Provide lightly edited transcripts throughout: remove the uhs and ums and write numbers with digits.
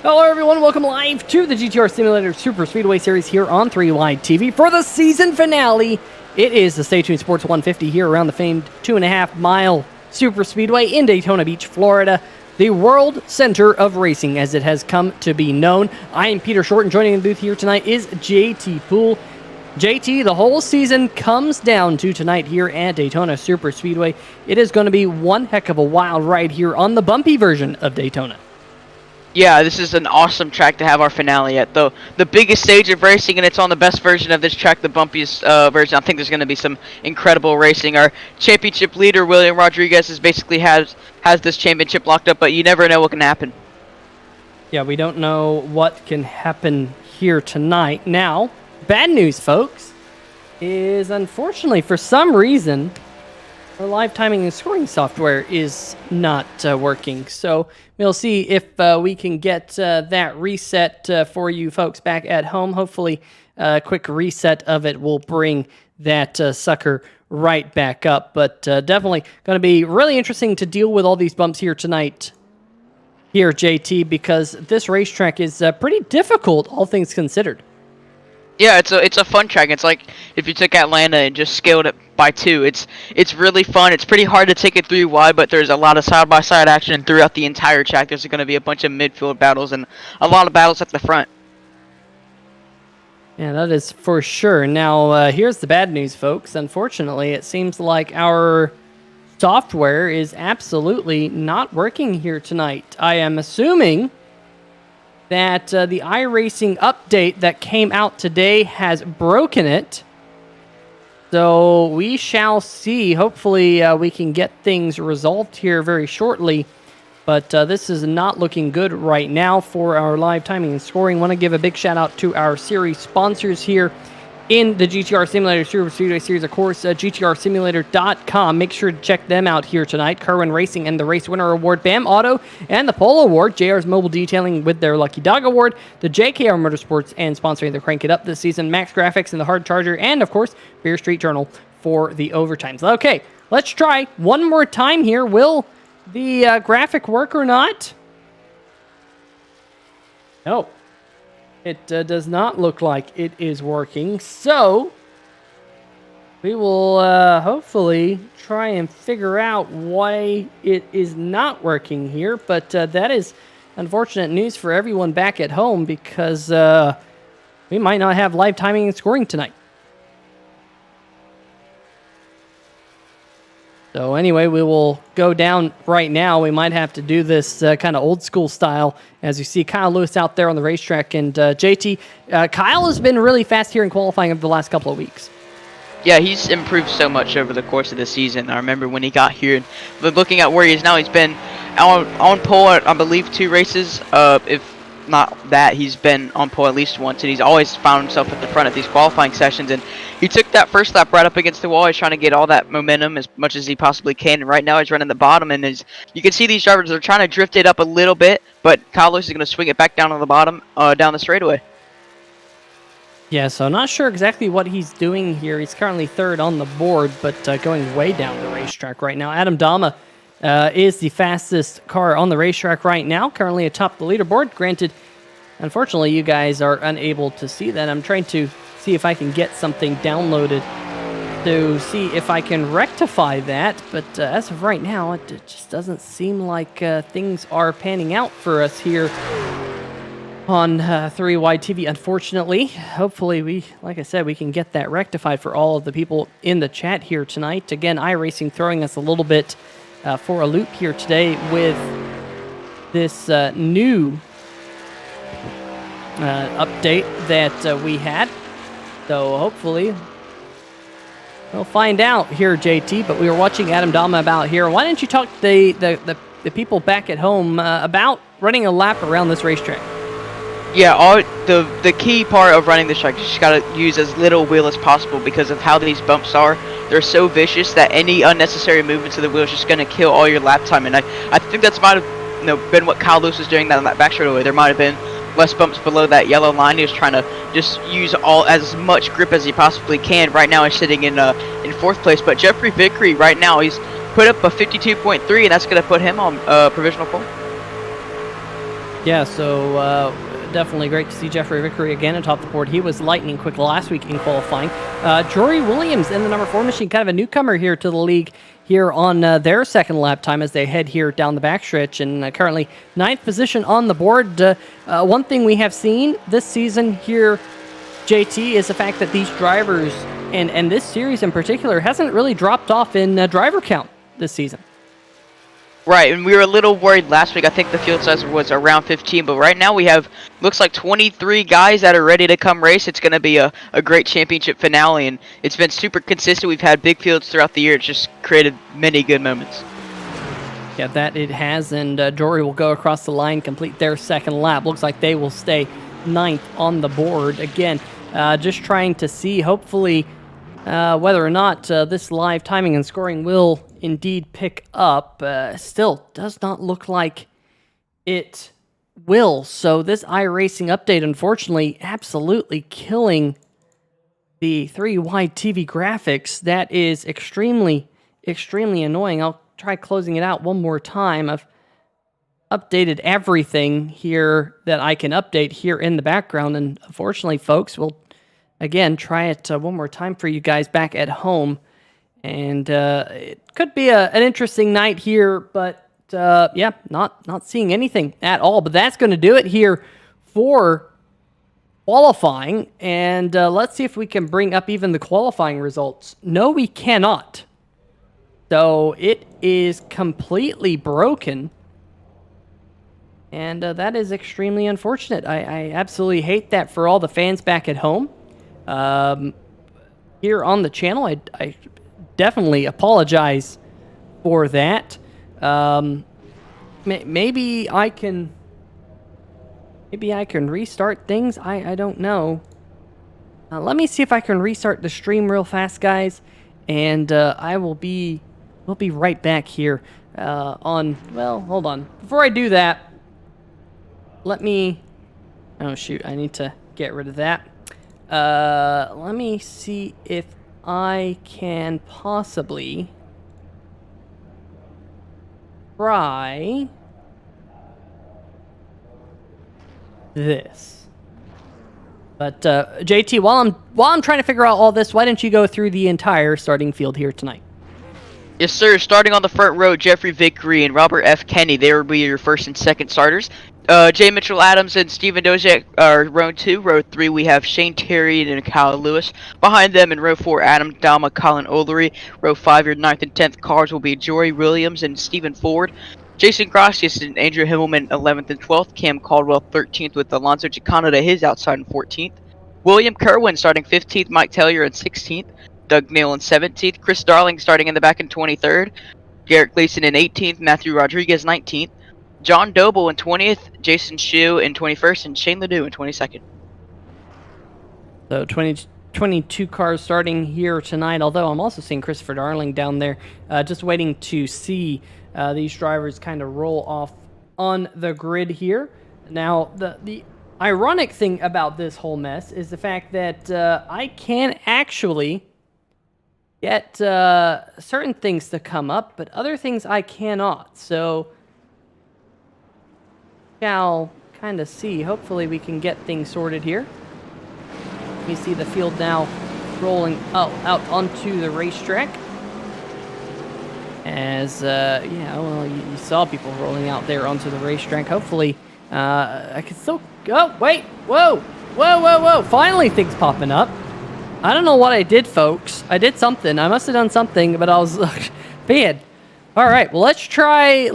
Hello everyone, welcome live to the GTR Simulator Superspeedway Series here on 3Wide TV for the season finale. It is the Stay Tuned Sports 150 here around the famed 2.5 mile Superspeedway in Daytona Beach, Florida, the world center of racing as it has come to be known. I am Peter Short, and joining in the booth here tonight is JT Poole. JT, the whole season comes down to tonight here at Daytona Superspeedway. It is going to be one heck of a wild ride here on the bumpy version of Daytona. Yeah, this is an awesome track to have our finale at. The biggest stage of racing, and it's on the best version of this track, the bumpiest version. I think there's going to be some incredible racing. Our championship leader, William Rodriguez, is basically has this championship locked up, but you never know what can happen. Yeah, we don't know what can happen here tonight. Now, bad news, folks, is unfortunately, for some reason, our live timing and scoring software is not working. So we'll see if we can get that reset for you folks back at home. Hopefully, a quick reset of it will bring that sucker right back up. But definitely going to be really interesting to deal with all these bumps here tonight, here, JT, because this racetrack is pretty difficult, all things considered. Yeah, it's a fun track. It's like if you took Atlanta and just scaled it by 2. It's really fun. It's pretty hard to take it 3 wide, but there's a lot of side-by-side action throughout the entire track. There's going to be a bunch of midfield battles and a lot of battles at the front. Yeah, that is for sure. Now, here's the bad news, folks. Unfortunately, it seems like our software is absolutely not working here tonight. I am assuming that the iRacing update that came out today has broken it. So we shall see. Hopefully we can get things resolved here very shortly. But this is not looking good right now for our live timing and scoring. Want to give a big shout out to our series sponsors here in the GTR Simulator Superspeedway Series, of course, GTRsimulator.com. Make sure to check them out here tonight. Kirwan Racing and the Race Winner Award, Bam Auto and the Pole Award, JR's Mobile Detailing with their Lucky Dog Award, the JKR Motorsports and sponsoring the Crank It Up this season, Max Grafix and the Hard Charger, and of course, Beer Street Journal for the overtimes. Okay, let's try one more time here. Will the graphic work or not? No. It does not look like it is working, so we will hopefully try and figure out why it is not working here, but that is unfortunate news for everyone back at home because we might not have live timing and scoring tonight. So anyway, we will go down right now. We might have to do this kind of old school style. As you see Kyle Lewis out there on the racetrack. And JT, Kyle has been really fast here in qualifying over the last couple of weeks. Yeah, he's improved so much over the course of the season. I remember when he got here, but looking at where he is now, he's been on pole at, I believe, 2 races. If not that, he's been on pole at least once, and he's always found himself at the front at these qualifying sessions. And he took that first lap right up against the wall. He's trying to get all that momentum as much as he possibly can. And right now he's running the bottom, and you can see these drivers are trying to drift it up a little bit, but Kyle Lewis is going to swing it back down on the bottom, down the straightaway. Yeah, so not sure exactly what he's doing here. He's currently 3rd on the board, but going way down the racetrack right now. Adam Dama is the fastest car on the racetrack right now, currently atop the leaderboard. Granted, unfortunately, you guys are unable to see that. I'm trying to see if I can get something downloaded to see if I can rectify that, but as of right now, it just doesn't seem like things are panning out for us here on 3Wide TV, unfortunately. Hopefully, like I said, we can get that rectified for all of the people in the chat here tonight. Again, iRacing throwing us a little bit for a loop here today with this new update that we had. So hopefully we'll find out here, JT. But we were watching Adam Dama about here. Why didn't you talk to the people back at home about running a lap around this racetrack? Yeah, the key part of running this track is you just got to use as little wheel as possible because of how these bumps are. They're so vicious that any unnecessary movements of the wheel is just going to kill all your lap time. And I think that's might have been what Kyle Lewis was doing that on that back straightaway. There might have been less bumps below that yellow line. He was trying to just use as much grip as he possibly can. Right now he's sitting in 4th place, but Jeffrey Vickery right now, he's put up a 52.3, and that's going to put him on provisional pole. Yeah, so definitely great to see Jeffrey Vickery again atop the board. He was lightning quick last week in qualifying. Jory Williams in the number 4 machine, kind of a newcomer here to the league here on their second lap time as they head here down the backstretch, and currently 9th position on the board. One thing we have seen this season here, JT, is the fact that these drivers, and this series in particular, hasn't really dropped off in driver count this season. Right, and we were a little worried last week. I think the field size was around 15, but right now we have, looks like 23 guys that are ready to come race. It's going to be a great championship finale, and it's been super consistent. We've had big fields throughout the year. It's just created many good moments. Yeah, that it has, and Jory will go across the line, complete their second lap. Looks like they will stay 9th on the board. Again, just trying to see, hopefully, whether or not this live timing and scoring will indeed pick up. Still does not look like it will. So this iRacing update, unfortunately, absolutely killing the 3-wide TV graphics. That is extremely, extremely annoying. I'll try closing it out one more time. I've updated everything here that I can update here in the background, and unfortunately, folks, we'll again try it one more time for you guys back at home. And it could be an interesting night here, but yeah, not seeing anything at all. But that's going to do it here for qualifying. And let's see if we can bring up even the qualifying results. No, we cannot. So it is completely broken. And that is extremely unfortunate. I absolutely hate that for all the fans back at home. Here on the channel, I definitely apologize for that. Maybe I can restart things. I don't know. Let me see if I can restart the stream real fast, guys, and we'll be right back here well, hold on. Before I do that, let me, oh shoot, I need to get rid of that. Let me see if I can possibly try this. But JT, while I'm trying to figure out all this, why don't you go through the entire starting field here tonight? Yes, sir. Starting on the front row, Jeffrey Vickery and Robert F. Kenny. They will be your first and second starters. J. Mitchell Adams and Stephen Dozak are row 2. Row 3, we have Shane Terry and Kyle Lewis. Behind them in row 4, Adam Dama, Colin Olery. Row 5, your 9th and 10th cars will be Jory Williams and Stephen Ford. Jason Gracias and Andrew Himmelman, 11th and 12th. Cam Caldwell, 13th, with Alonso Chicano to his outside in 14th. William Kirwan starting 15th. Mike Taylor in 16th. Doug Neal in 17th. Chris Darling starting in the back in 23rd. Garrett Gleason in 18th. Matthew Rodriguez 19th. John Doble in 20th. Jason Shue in 21st. And Shane Ledoux in 22nd. So 22 cars starting here tonight, although I'm also seeing Christopher Darling down there, just waiting to see these drivers kind of roll off on the grid here. Now, the ironic thing about this whole mess is the fact that I can actually get certain things to come up, but other things I cannot. So, shall kind of see. Hopefully we can get things sorted here. You see the field now rolling out onto the racetrack. As, yeah, well, you saw people rolling out there onto the racetrack. Hopefully, I can still go. Wait, whoa. Finally things popping up. I don't know what I did, folks. I did something. I must have done something, but I was bad. All right, well, let's try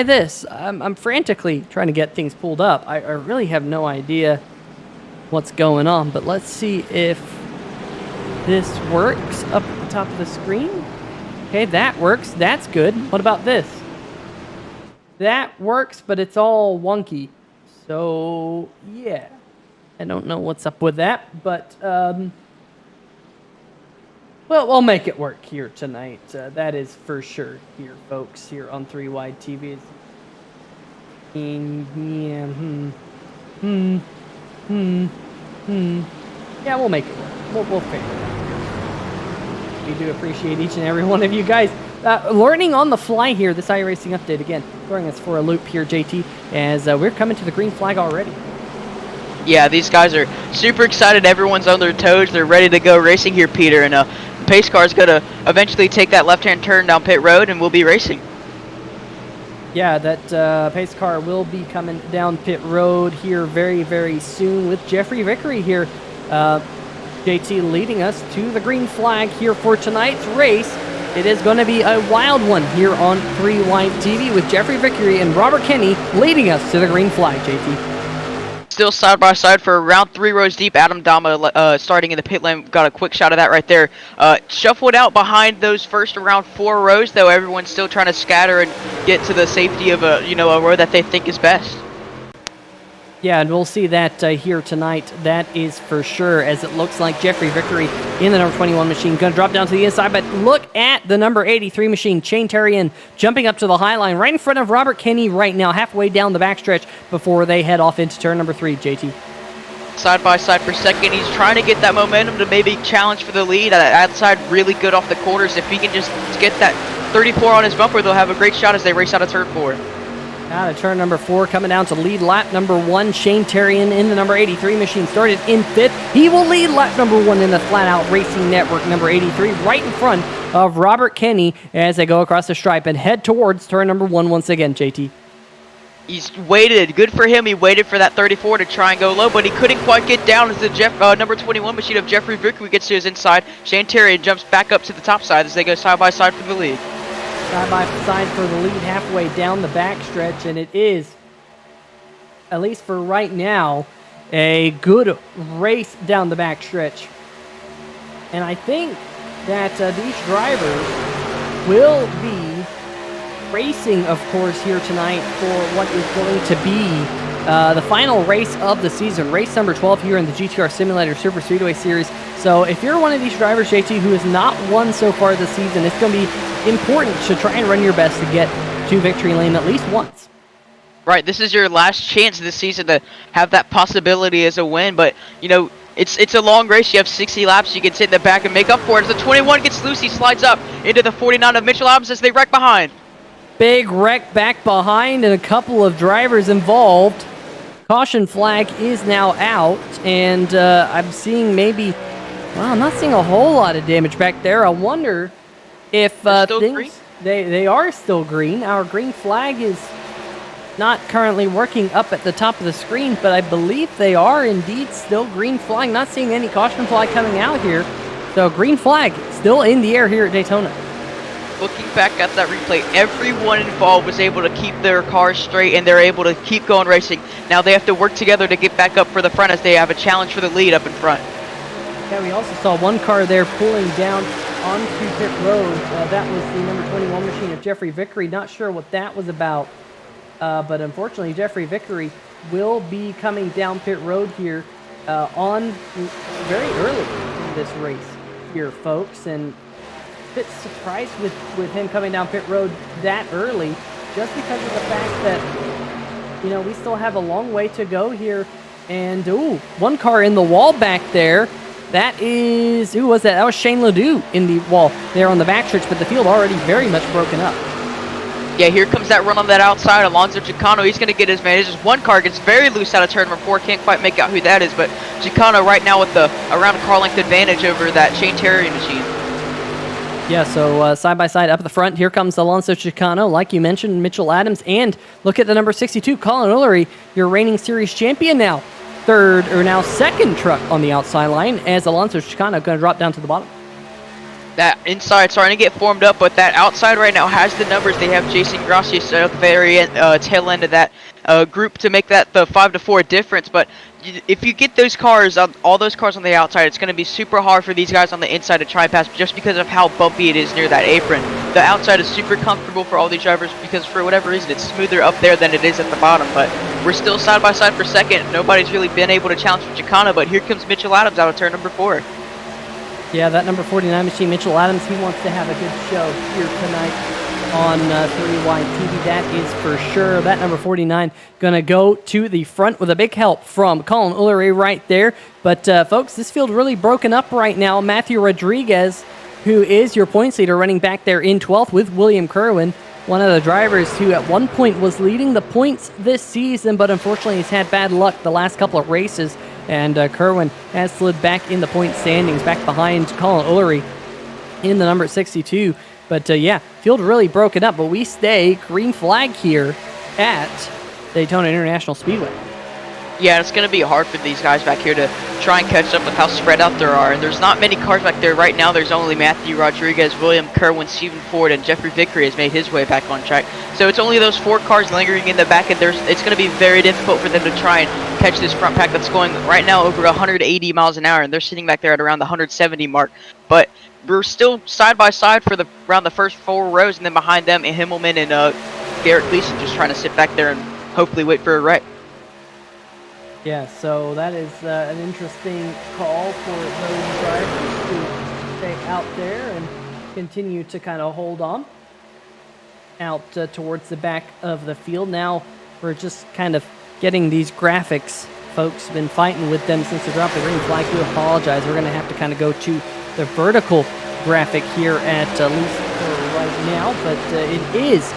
this. I'm frantically trying to get things pulled up. I really have no idea what's going on, but let's see if this works up at the top of the screen. Okay, that works. That's good. What about this? That works, but it's all wonky. So, yeah. I don't know what's up with that, but well, we'll make it work here tonight. That is for sure here, folks, here on 3-Wide TV. Yeah, we'll make it work. We'll figure it out. We do appreciate each and every one of you guys learning on the fly here, this iRacing update again, throwing us for a loop here, JT, as we're coming to the green flag already. Yeah, these guys are super excited. Everyone's on their toes. They're ready to go racing here, Peter. And pace car is going to eventually take that left-hand turn down pit road, and we'll be racing. Yeah, that pace car will be coming down pit road here very, very soon with Jeffrey Vickery here. JT leading us to the green flag here for tonight's race. It is going to be a wild one here on 3 White TV with Jeffrey Vickery and Robert Kenny leading us to the green flag, JT. Still side by side for around 3 rows deep. Adam Dama starting in the pit lane. Got a quick shot of that right there. Shuffled out behind those first around 4 rows, though. Everyone's still trying to scatter and get to the safety of a row that they think is best. Yeah, and we'll see that here tonight. That is for sure, as it looks like Jeffrey Vickery in the number 21 machine going to drop down to the inside. But look at the number 83 machine, Shane Terrian, jumping up to the high line right in front of Robert Kenny right now, halfway down the backstretch before they head off into turn number 3, JT. Side by side for second. He's trying to get that momentum to maybe challenge for the lead. Outside really good off the quarters. If he can just get that 34 on his bumper, they'll have a great shot as they race out of turn 4. Out of turn number 4, coming down to lead lap number 1. Shane Terrian in the number 83 machine started in 5th. He will lead lap number 1 in the Flat Out Racing Network number 83, right in front of Robert Kenny as they go across the stripe and head towards turn number 1 once again, JT. He's waited. Good for him. He waited for that 34 to try and go low, but he couldn't quite get down as the number 21 machine of Jeffrey Vickery gets to his inside. Shane Terrian jumps back up to the top side as they go side by side for the lead. Side by side for the lead halfway down the backstretch, and it is, at least for right now, a good race down the backstretch. And I think that these drivers will be racing, of course, here tonight for what is going to be the final race of the season, race number 12 here in the GTR Simulator Superspeedway Series. So if you're one of these drivers, JT, who has not won so far this season, it's going to be important to try and run your best to get to victory lane at least once. Right, this is your last chance this season to have that possibility as a win, but, it's a long race. You have 60 laps. You can sit in the back and make up for it. As the 21 gets loose, he slides up into the 49 of Mitchell Adams as they wreck behind. Big wreck back behind and a couple of drivers involved. Caution flag is now out, and I'm seeing I'm not seeing a whole lot of damage back there. I wonder if things... They are still green. Our green flag is not currently working up at the top of the screen, but I believe they are indeed still green flag. Not seeing any caution flag coming out here. So green flag still in the air here at Daytona. Looking back at that replay, everyone involved was able to keep their cars straight, and they're able to keep going racing. Now they have to work together to get back up for the front as they have a challenge for the lead up in front. Yeah, we also saw one car there pulling down onto pit road. That was the number 21 machine of Jeffrey Vickery. Not sure what that was about, but unfortunately Jeffrey Vickery will be coming down pit road here on very early in this race here, folks, and a bit surprised with him coming down pit road that early, just because of the fact that we still have a long way to go here. And one car in the wall back there. That is, who was that? That was Shane Ledoux in the wall there on the backstretch, but the field already very much broken up. Yeah, here comes that run on that outside. Alonso Chicano, he's going to get his man. Just one car gets very loose out of turn number 4. Can't quite make out who that is, but Chicano right now with the around car length advantage over that Shane Terrian machine. Yeah, so side by side up at the front, here comes Alonso Chicano, like you mentioned, Mitchell Adams, and look at the number 62, Colin Ullery, your reigning series champion now. Second truck on the outside line as Alonso Chicano going to drop down to the bottom. That inside starting to get formed up, but that outside right now has the numbers. They have Jason Gracias at the very tail end of that group to make that the 5-4 difference. But if you get those cars, all those cars on the outside, it's going to be super hard for these guys on the inside to try and pass just because of how bumpy it is near that apron. The outside is super comfortable for all these drivers because for whatever reason it's smoother up there than it is at the bottom. But we're still side by side for second. Nobody's really been able to challenge for Chicano, but here comes Mitchell Adams out of turn number 4. Yeah, that number 49 machine, Mitchell Adams, he wants to have a good show here tonight on 3Y TV. That is for sure. That number 49 going to go to the front with a big help from Colin Ullery right there. But, folks, this field really broken up right now. Matthew Rodriguez who is your points leader, running back there in 12th with William Kirwan, one of the drivers who at one point was leading the points this season, but unfortunately he's had bad luck the last couple of races, and Kirwan has slid back in the point standings, back behind Colin Ullery in the number 62. But yeah, field really broken up, but we stay green flag here at Daytona International Speedway. Yeah, it's going to be hard for these guys back here to try and catch up with how spread out there are. And there's not many cars back there right now. There's only Matthew Rodriguez, William Kirwan, Stephen Ford, and Jeffrey Vickery has made his way back on track. So it's only those 4 cars lingering in the back, and it's going to be very difficult for them to try and catch this front pack that's going right now over 180 miles an hour, and they're sitting back there at around the 170 mark. But we're still side by side for around the first 4 rows, and then behind them, Himmelman and Garrett Gleason just trying to sit back there and hopefully wait for a wreck. Yeah, so that is an interesting call for those drivers to stay out there and continue to kind of hold on out towards the back of the field. Now we're just kind of getting these graphics. Folks been fighting with them since they dropped the green flag. We apologize. We're going to have to kind of go to the vertical graphic here at least for right now, but it is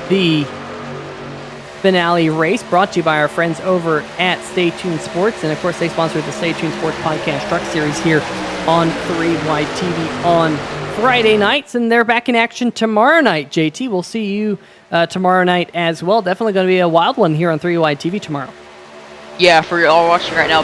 the finale race brought to you by our friends over at Stay Tuned Sports, and of course they sponsor the Stay Tuned Sports Podcast Truck Series here on 3Wide TV on Friday nights, and they're back in action tomorrow night. JT, we'll see you tomorrow night as well. Definitely going to be a wild one here on 3Wide TV tomorrow. Yeah, for all watching right now,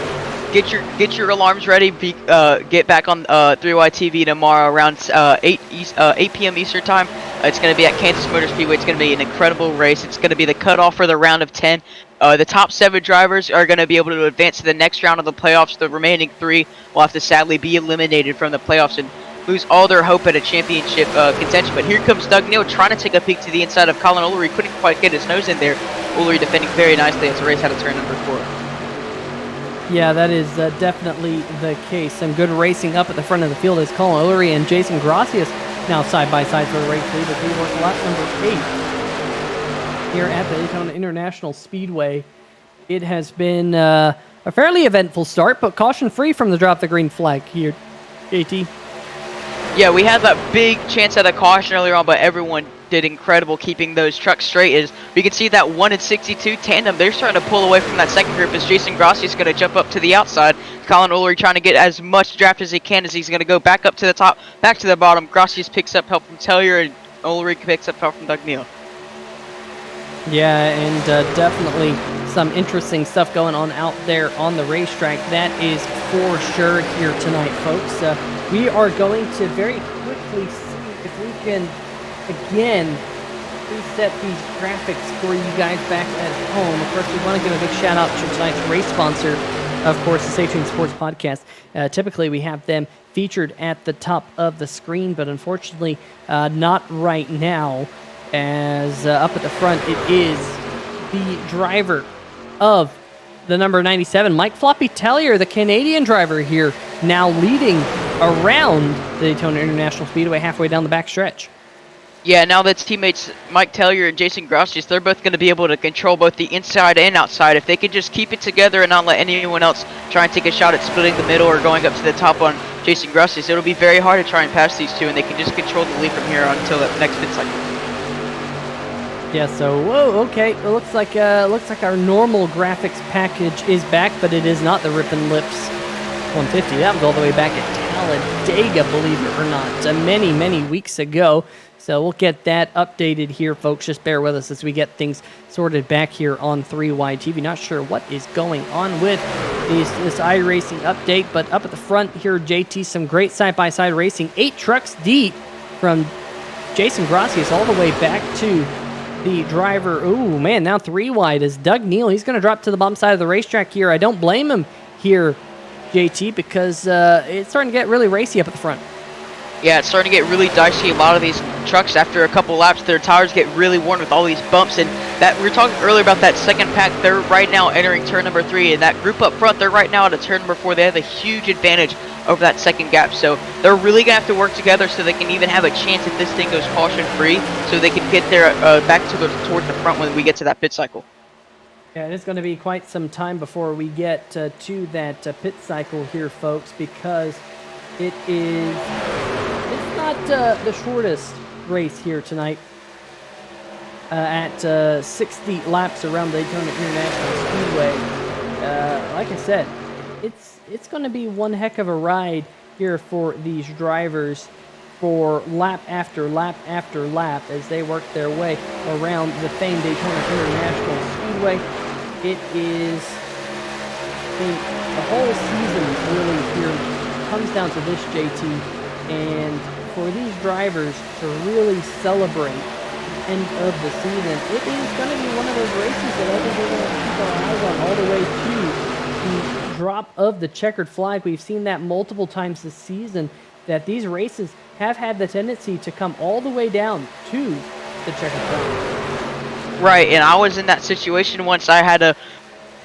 get your alarms ready. Get back on 3Wide TV tomorrow around 8 p.m. Eastern time. It's going to be at Kansas Motor Speedway. It's going to be an incredible race. It's going to be the cutoff for the round of 10. The top 7 drivers are going to be able to advance to the next round of the playoffs. The remaining 3 will have to sadly be eliminated from the playoffs and lose all their hope at a championship contention. But here comes Doug Neal trying to take a peek to the inside of Colin Ullery. Couldn't quite get his nose in there. Ullery defending very nicely as the race had a turn number 4. Yeah, that is definitely the case. Some good racing up at the front of the field as Colin Ullery and Jason Gracias now side by side for the race lead. But we work lap number 8 here at the Daytona International Speedway. It has been a fairly eventful start, but caution free from the drop the green flag here, JT. Yeah, we had that big chance at a caution earlier on, but everyone did incredible keeping those trucks straight. As we can see that 1 and 62 tandem, they're starting to pull away from that second group as Jason Grossi is going to jump up to the outside. Colin Ullery trying to get as much draft as he can as he's going to go back up to the top, back to the bottom. Grossi picks up help from Tellier and Ullery picks up help from Doug Neal. Yeah, and definitely some interesting stuff going on out there on the racetrack. That is for sure here tonight, folks. We are going to very quickly see if we can again reset these graphics for you guys back at home. Of course, we want to give a big shout out to tonight's race sponsor, of course, the Stay Tuned Sports Podcast. Typically, we have them featured at the top of the screen, but unfortunately, not right now, as up at the front, it is the driver of the number 97, Mike Floppy Tellier, the Canadian driver here, now leading around the Daytona International Speedway halfway down the back stretch. Yeah, now that teammates Mike Tellier and Jason Gracias, they're both going to be able to control both the inside and outside. If they could just keep it together and not let anyone else try and take a shot at splitting the middle or going up to the top on Jason Gracias, it'll be very hard to try and pass these two, and they can just control the lead from here until the next pit cycle. Yeah, so, whoa, okay, it looks like our normal graphics package is back, but it is not the Rip and Lips 150. That was all the way back at Talladega, believe it or not, many, many weeks ago. So we'll get that updated here, folks. Just bear with us as we get things sorted back here on 3Wide TV. Not sure what is going on with this iRacing update, but up at the front here, JT, some great side-by-side racing. 8 trucks deep from Jason Gracias all the way back to the driver. Ooh, man, now 3Wide is Doug Neal. He's going to drop to the bottom side of the racetrack here. I don't blame him here, JT, because it's starting to get really racy up at the front. Yeah, it's starting to get really dicey. A lot of these trucks, after a couple laps, their tires get really worn with all these bumps. And that we were talking earlier about that second pack. They're right now entering turn number 3. And that group up front, they're right now at a turn number 4. They have a huge advantage over that second gap. So they're really going to have to work together so they can even have a chance if this thing goes caution-free, so they can get there back towards the front when we get to that pit cycle. Yeah, it's going to be quite some time before we get to that pit cycle here, folks, because it's not not the shortest race here tonight at 60 laps around Daytona International Speedway. Like I said, it's going to be one heck of a ride here for these drivers for lap after lap after lap as they work their way around the famed Daytona International Speedway. It is, I think, the whole season really here comes down to this, JT, and for these drivers to really celebrate the end of the season, it is going to be one of those races that I think we're going to keep our eyes on all the way to the drop of the checkered flag. We've seen that multiple times this season, that these races have had the tendency to come all the way down to the checkered flag. Right, and I was in that situation once. I had to,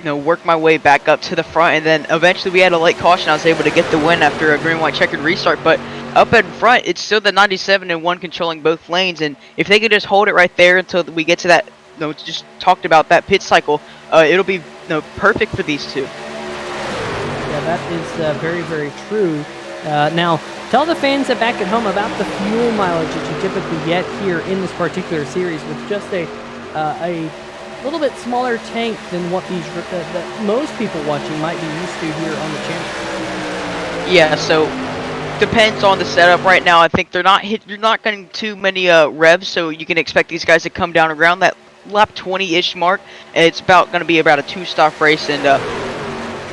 work my way back up to the front, and then eventually we had a late caution. I was able to get the win after a green-white checkered restart, but up in front, it's still the 97 and 1 controlling both lanes, and if they could just hold it right there until we get to that, just talked about that pit cycle, it'll be perfect for these two. Yeah, that is very, very true. Now, tell the fans that back at home about the fuel mileage that you typically get here in this particular series with just a little bit smaller tank than what these that most people watching might be used to here on the channel. Yeah, so depends on the setup right now. I think you're not getting too many revs, so you can expect these guys to come down around that lap 20-ish mark. And it's going to be about a 2-stop race, and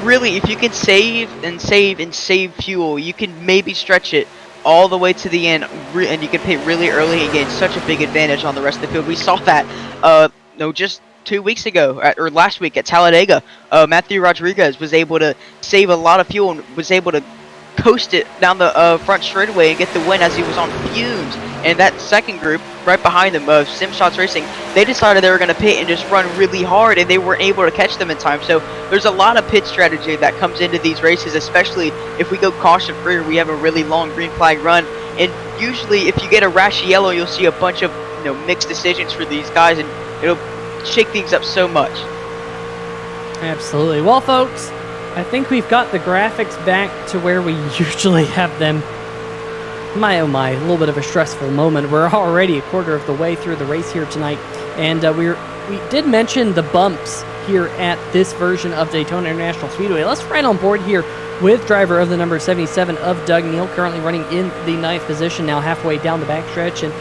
really, if you can save and save fuel, you can maybe stretch it all the way to the end, and you can pit really early and gain such a big advantage on the rest of the field. We saw that just 2 weeks ago, or last week at Talladega. Matthew Rodriguez was able to save a lot of fuel and was able to coast it down the front straightaway and get the win as he was on fumes. And that second group right behind them, SimShots Racing, they decided they were going to pit and just run really hard, and they weren't able to catch them in time. So there's a lot of pit strategy that comes into these races, especially if we go caution free or we have a really long green flag run. And usually if you get a rash yellow, you'll see a bunch of mixed decisions for these guys, and it'll shake things up so much. Absolutely. Well, folks, I think we've got the graphics back to where we usually have them. My oh my, a little bit of a stressful moment. We're already a quarter of the way through the race here tonight, and we did mention the bumps here at this version of Daytona International Speedway. Let's ride on board here with driver of the number 77 of Doug Neal, currently running in the 9th position, now halfway down the backstretch. And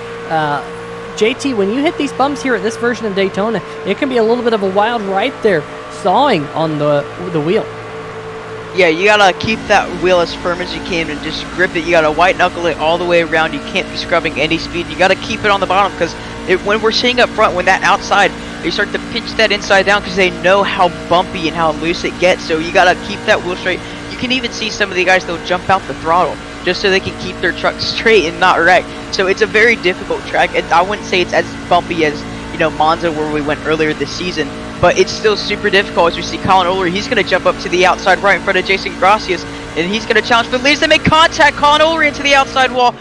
JT, when you hit these bumps here at this version of Daytona, it can be a little bit of a wild ride there, sawing on the wheel. Yeah, you gotta keep that wheel as firm as you can and just grip it. You gotta white knuckle it all the way around. You can't be scrubbing any speed. You gotta keep it on the bottom, because when we're seeing up front, when that outside, they start to pinch that inside down because they know how bumpy and how loose it gets. So you gotta keep that wheel straight. You can even see some of the guys, they'll jump out the throttle just so they can keep their truck straight and not wreck. So it's a very difficult track, and I wouldn't say it's as bumpy as Monza, where we went earlier this season, but it's still super difficult. As we see Colin Olery, he's going to jump up to the outside right in front of Jason Gracias, and he's going to challenge for the leads. They make contact. Colin Olery into the outside wall.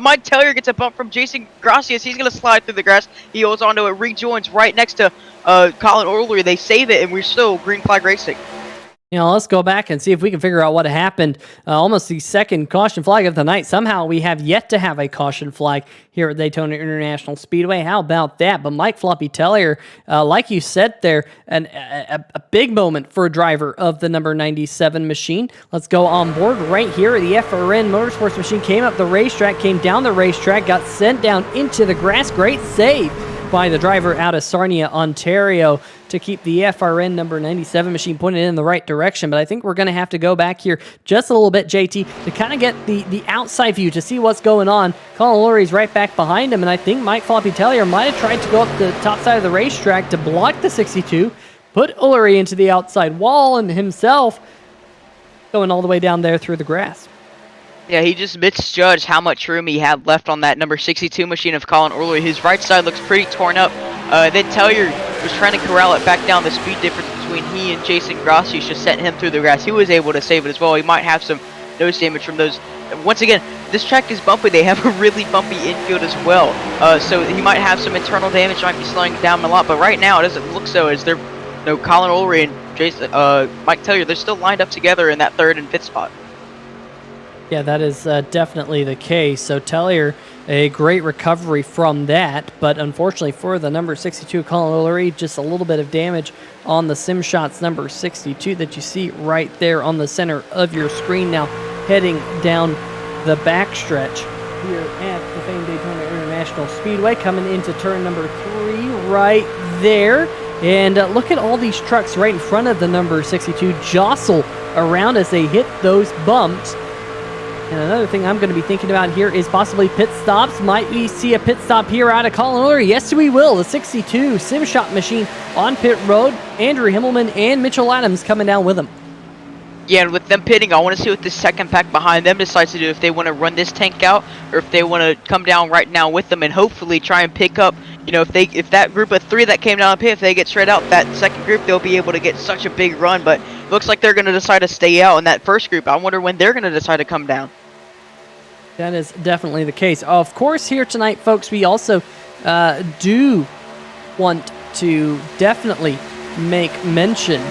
Mike Taylor gets a bump from Jason Gracias. He's going to slide through the grass. He holds onto it, rejoins right next to Colin Olery. They save it, and we're still green flag racing. Let's go back and see if we can figure out what happened. Almost the second caution flag of the night. Somehow we have yet to have a caution flag here at Daytona International Speedway. How about that? But Mike Floppy Tellier, like you said there, a big moment for a driver of the number 97 machine. Let's go on board right here. The FRN Motorsports machine came up the racetrack, came down the racetrack, got sent down into the grass. Great save by the driver out of Sarnia, Ontario, to keep the FRN number 97 machine pointed in the right direction. But I think we're going to have to go back here just a little bit, JT, to kind of get the outside view to see what's going on. Colin Olery's right back behind him, and I think Mike Floppy Tellier might have tried to go up the top side of the racetrack to block the 62, put Olery into the outside wall, and himself going all the way down there through the grass. Yeah, he just misjudged how much room he had left on that number 62 machine of Colin Olery. His right side looks pretty torn up. Then Tellier was trying to corral it back down. The speed difference between he and Jason Gracias just sent him through the grass. He was able to save it as well. He might have some nose damage from those. Once again, this track is bumpy. They have a really bumpy infield as well. So he might have some internal damage. Might be slowing down a lot. But right now, it doesn't look so, as they're, Colin Olery and Jason, Mike Tellier, they're still lined up together in that third and fifth spot. Yeah, that is definitely the case. So Tellier, a great recovery from that, but unfortunately for the number 62 Colin O'Leary, just a little bit of damage on the Sim Shots number 62 that you see right there on the center of your screen. Now heading down the backstretch here at the famed Daytona International Speedway, coming into turn number 3 right there. And look at all these trucks right in front of the number 62 jostle around as they hit those bumps. And another thing I'm going to be thinking about here is possibly pit stops. Might we see a pit stop here out of Colin O'Leary? Yes, we will. The 62 Sim Shot machine on pit road. Andrew Himmelman and Mitchell Adams coming down with him. Yeah, and with them pitting, I want to see what the second pack behind them decides to do. If they want to run this tank out, or if they want to come down right now with them and hopefully try and pick up. You know, if that group of 3 that came down the pit, if they get straight out, that second group, they'll be able to get such a big run. But it looks like they're going to decide to stay out in that first group. I wonder when they're going to decide to come down. That is definitely the case. Of course, here tonight, folks, we also do want to definitely make mention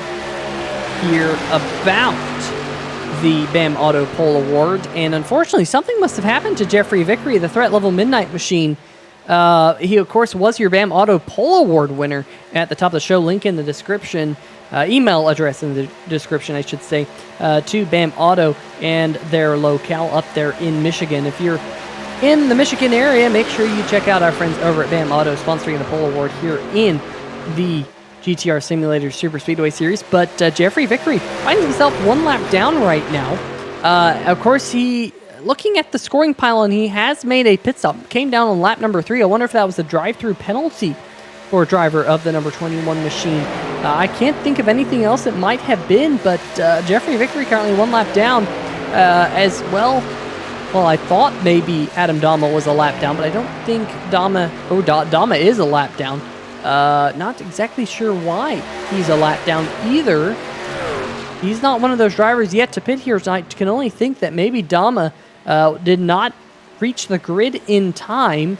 here about the BAM Auto Pole Award. And unfortunately, something must have happened to Jeffrey Vickery, the Threat Level Midnight Machine. He, of course, was your BAM Auto Pole Award winner at the top of the show. Link in the description. Email address in the description, I should say, to BAM Auto and their locale up there in Michigan. If you're in the Michigan area, make sure you check out our friends over at BAM Auto sponsoring the Pole Award here in the GTR Simulator Superspeedway Series. But Jeffrey Vickery finds himself 1 lap down right now. Of course, looking at the scoring pile, he has made a pit stop. Came down on lap number 3. I wonder if that was a drive-through penalty for driver of the number 21 machine. I can't think of anything else it might have been, but Jeffrey Vickery currently 1 lap down as well. Well, I thought maybe Adam Dama was a lap down, but I don't think Dama is a lap down. Not exactly sure why he's a lap down either. He's not one of those drivers yet to pit here, so I can only think that maybe Dama did not reach the grid in time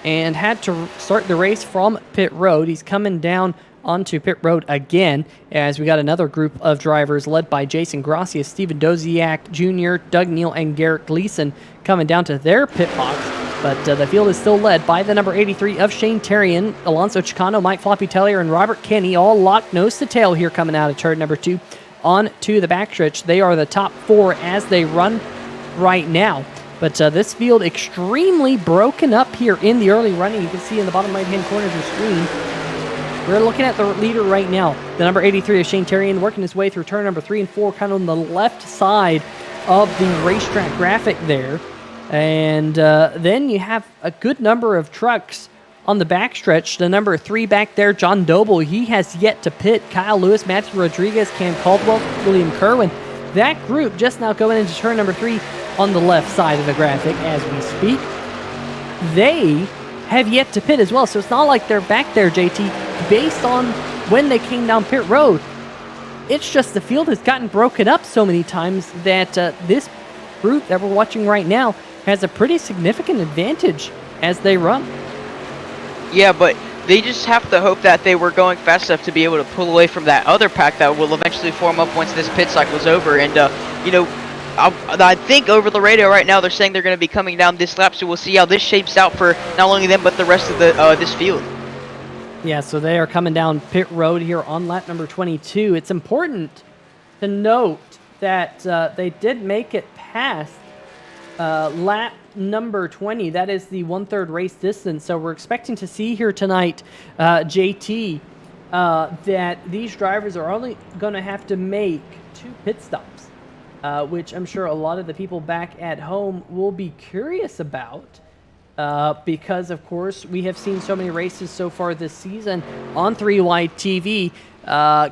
and had to start the race from pit road. He's coming down onto pit road again as we got another group of drivers led by Jason Gracia, Steven Doziak Jr., Doug Neal, and Garrett Gleason coming down to their pit box. But the field is still led by the number 83 of Shane Terrian, Alonso Chicano, Mike Floppy Tellier, and Robert Kenny, all locked nose to tail here coming out of turn number 2 on to the backstretch. They are the top 4 as they run right now. But this field extremely broken up here in the early running. You can see in the bottom right-hand corner of your screen. We're looking at the leader right now. The number 83 of Shane Terrian working his way through turn number 3 and 4, kind of on the left side of the racetrack graphic there. And then you have a good number of trucks on the backstretch. The number 3 back there, John Doble, he has yet to pit. Kyle Lewis, Matthew Rodriguez, Cam Caldwell, William Kirwan. That group just now going into turn number 3 on the left side of the graphic as we speak. They have yet to pit as well, so it's not like they're back there, JT, based on when they came down pit road. It's just the field has gotten broken up so many times that this group that we're watching right now has a pretty significant advantage as they run. Yeah, but they just have to hope that they were going fast enough to be able to pull away from that other pack that will eventually form up once this pit cycle's over. And, you know, I think over the radio right now they're saying they're going to be coming down this lap, so we'll see how this shapes out for not only them but the rest of the this field. Yeah, so they are coming down pit road here on lap number 22. It's important to note that they did make it past lap number 20. That is the 1/3 race distance. So we're expecting to see here tonight, JT, that these drivers are only going to have to make 2 pit stops, which I'm sure a lot of the people back at home will be curious about. Because, of course, we have seen so many races so far this season on 3-Wide TV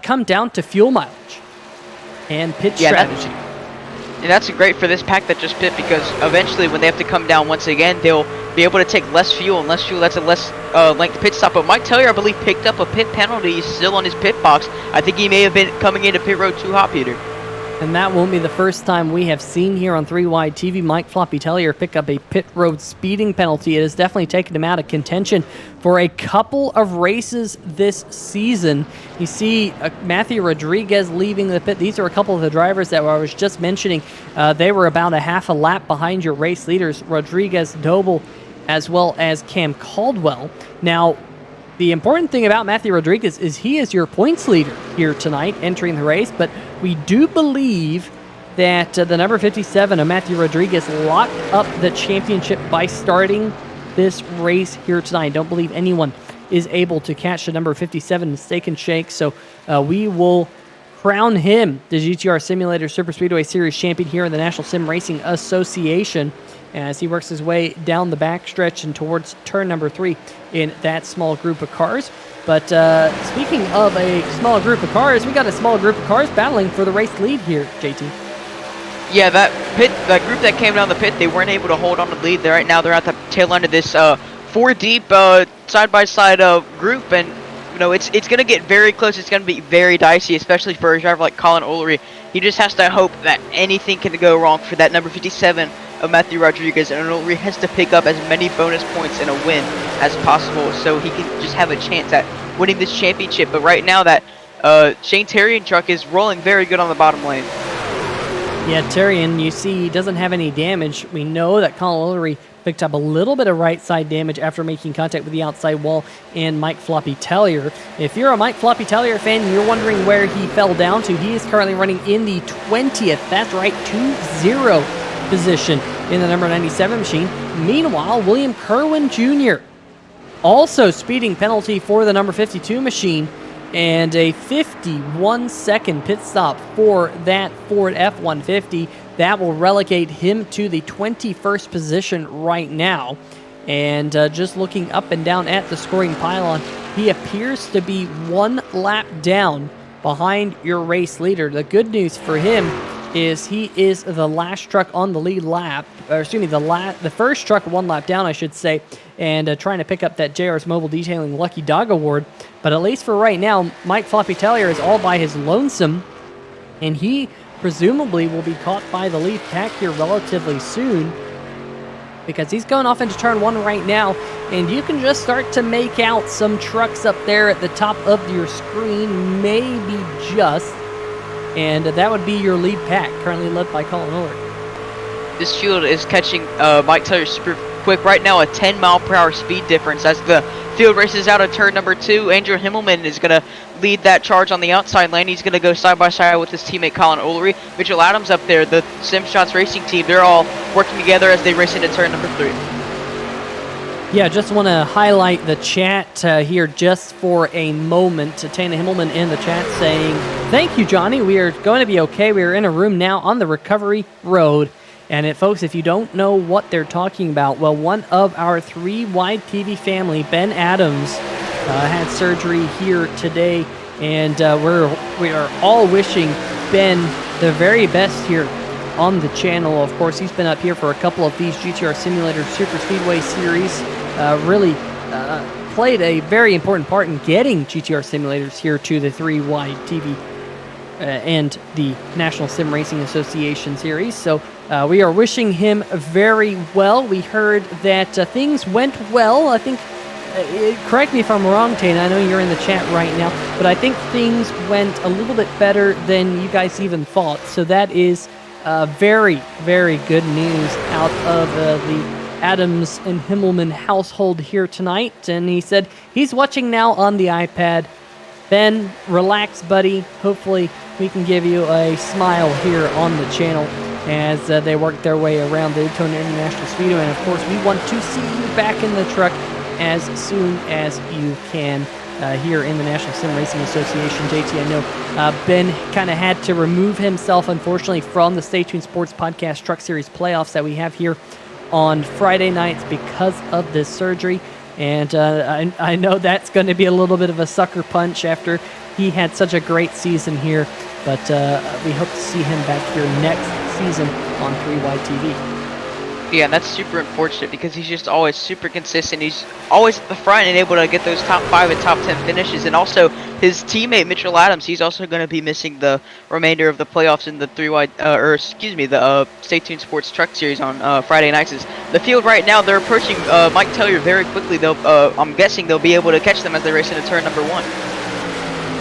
come down to fuel mileage and pit strategy. And that's great for this pack that just pit, because eventually when they have to come down once again, they'll be able to take less fuel, and less fuel, that's a less length pit stop. But Mike Tellier, I believe, picked up a pit penalty. He's still on his pit box. I think he may have been coming into pit road too hot, Peter. And that won't be the first time we have seen here on 3 Wide TV Mike Floppy Tellier pick up a pit road speeding penalty. It has definitely taken him out of contention for a couple of races this season. You see Matthew Rodriguez leaving the pit. These are a couple of the drivers that I was just mentioning. They were about a half a lap behind your race leaders, Rodriguez, Doble, as well as Cam Caldwell. Now, the important thing about Matthew Rodriguez is he is your points leader here tonight entering the race, but we do believe that the number 57 of Matthew Rodriguez locked up the championship by starting this race here tonight. Don't believe anyone is able to catch the number 57 Steak and Shake, so we will crown him the GTR Simulator Superspeedway Series champion here in the National Sim Racing Association as he works his way down the backstretch and towards turn number 3 in that small group of cars. But speaking of a small group of cars, we got a small group of cars battling for the race lead here, JT. Yeah, that group that came down the pit, they weren't able to hold on to the lead. Right now they're at the tail end of this 4-deep side-by-side group, and you know it's going to get very close. It's going to be very dicey, especially for a driver like Colin O'Leary. He just has to hope that anything can go wrong for that number 57 of Matthew Rodriguez, and O'Leary has to pick up as many bonus points in a win as possible so he can just have a chance at winning this championship. But right now that Shane Terrian truck is rolling very good on the bottom lane. Yeah, Terrian, you see, he doesn't have any damage. We know that Colin O'Leary picked up a little bit of right side damage after making contact with the outside wall and Mike Floppy Tellier. If you're a Mike Floppy Tellier fan and you're wondering where he fell down to, he is currently running in the 20th, that's right, 2-0 position in the number 97 machine. Meanwhile, William Kirwan Jr. also speeding penalty for the number 52 machine, and a 51-second pit stop for that Ford F-150. That will relegate him to the 21st position right now. And just looking up and down at the scoring pylon, he appears to be one lap down behind your race leader. The good news for him is he is the last truck on the lead lap, or excuse me, the first truck one lap down, I should say, and trying to pick up that JR's Mobile Detailing Lucky Dog Award. But at least for right now, Mike Floppy Tellier is all by his lonesome, and he presumably will be caught by the lead pack here relatively soon, because he's going off into turn 1 right now, and you can just start to make out some trucks up there at the top of your screen, maybe just, and that would be your lead pack, currently led by Colin O'Leary. This field is catching Mike Tellier super quick right now, a 10-mile-per-hour speed difference as the field races out of turn number 2. Andrew Himmelman is going to lead that charge on the outside lane. He's going to go side-by-side with his teammate Colin O'Leary. Mitchell Adams up there, the SimShots Racing team, they're all working together as they race into turn number 3. Yeah, just want to highlight the chat here just for a moment. Tana Himmelman in the chat saying, "Thank you, Johnny. We are going to be okay. We are in a room now on the recovery road." And folks, if you don't know what they're talking about, well, one of our 3 Wide TV family, Ben Adams, had surgery here today, and we are all wishing Ben the very best here on the channel. Of course, he's been up here for a couple of these GTR Simulator Superspeedway series, really played a very important part in getting GTR Simulators here to the 3 Wide TV and the National Sim Racing Association series. So we are wishing him very well. We heard that things went well. I think, correct me if I'm wrong, Tana, I know you're in the chat right now, but I think things went a little bit better than you guys even thought. So that is very, very good news out of the Adams and Himmelman household here tonight. And he said he's watching now on the iPad. Ben, relax, buddy. Hopefully we can give you a smile here on the channel as they work their way around the Daytona International Speedway. And of course, we want to see you back in the truck as soon as you can here in the National Sim Racing Association. JT, I know Ben kind of had to remove himself, unfortunately, from the Stay Tuned Sports Podcast Truck Series playoffs that we have here on Friday nights because of this surgery. And I know that's going to be a little bit of a sucker punch after he had such a great season here. But we hope to see him back here next season on 3 Wide TV. Yeah, and that's super unfortunate because he's just always super consistent. He's always at the front and able to get those top 5 and top 10 finishes. And also, his teammate Mitchell Adams, he's also going to be missing the remainder of the playoffs in the the Stay Tuned Sports Truck Series on Friday nights. The field right now, they're approaching Mike Taylor very quickly. I'm guessing they'll be able to catch them as they race into turn number 1.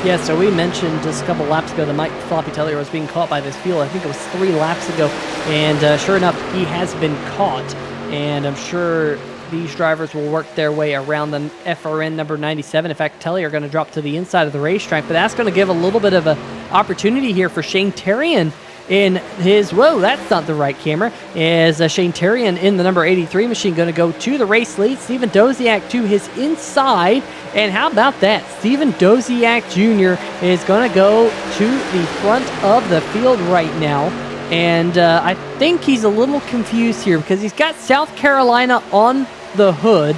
Yeah, so we mentioned just a couple laps ago that Mike Floppy Taylor was being caught by this field. I think it was 3 laps ago, and sure enough, he has been caught. And I'm sure these drivers will work their way around the FRN number 97. In fact, Telly are going to drop to the inside of the racetrack, but that's going to give a little bit of an opportunity here for Shane Terrian in his, whoa, that's not the right camera, is Shane Terrian in the number 83 machine going to go to the race lead. Steven Doziak to his inside, and how about that? Steven Doziak Jr. is going to go to the front of the field right now, and I think he's a little confused here because he's got South Carolina on the hood,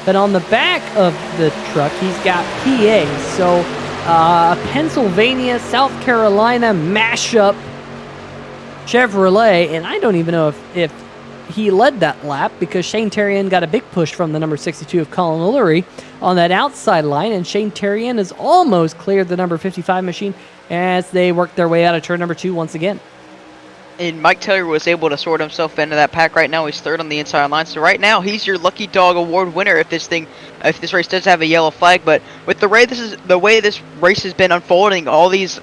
but on the back of the truck he's got PA, so Pennsylvania, South Carolina mashup Chevrolet, and I don't even know if he led that lap because Shane Terrian got a big push from the number 62 of Colin Ullery on that outside line, and Shane Terrian has almost cleared the number 55 machine as they work their way out of turn number 2 once again. And Mike Taylor was able to sort himself into that pack right now. He's third on the inside line. So right now, he's your Lucky Dog Award winner if this race does have a yellow flag. But with the way this race has been unfolding, all these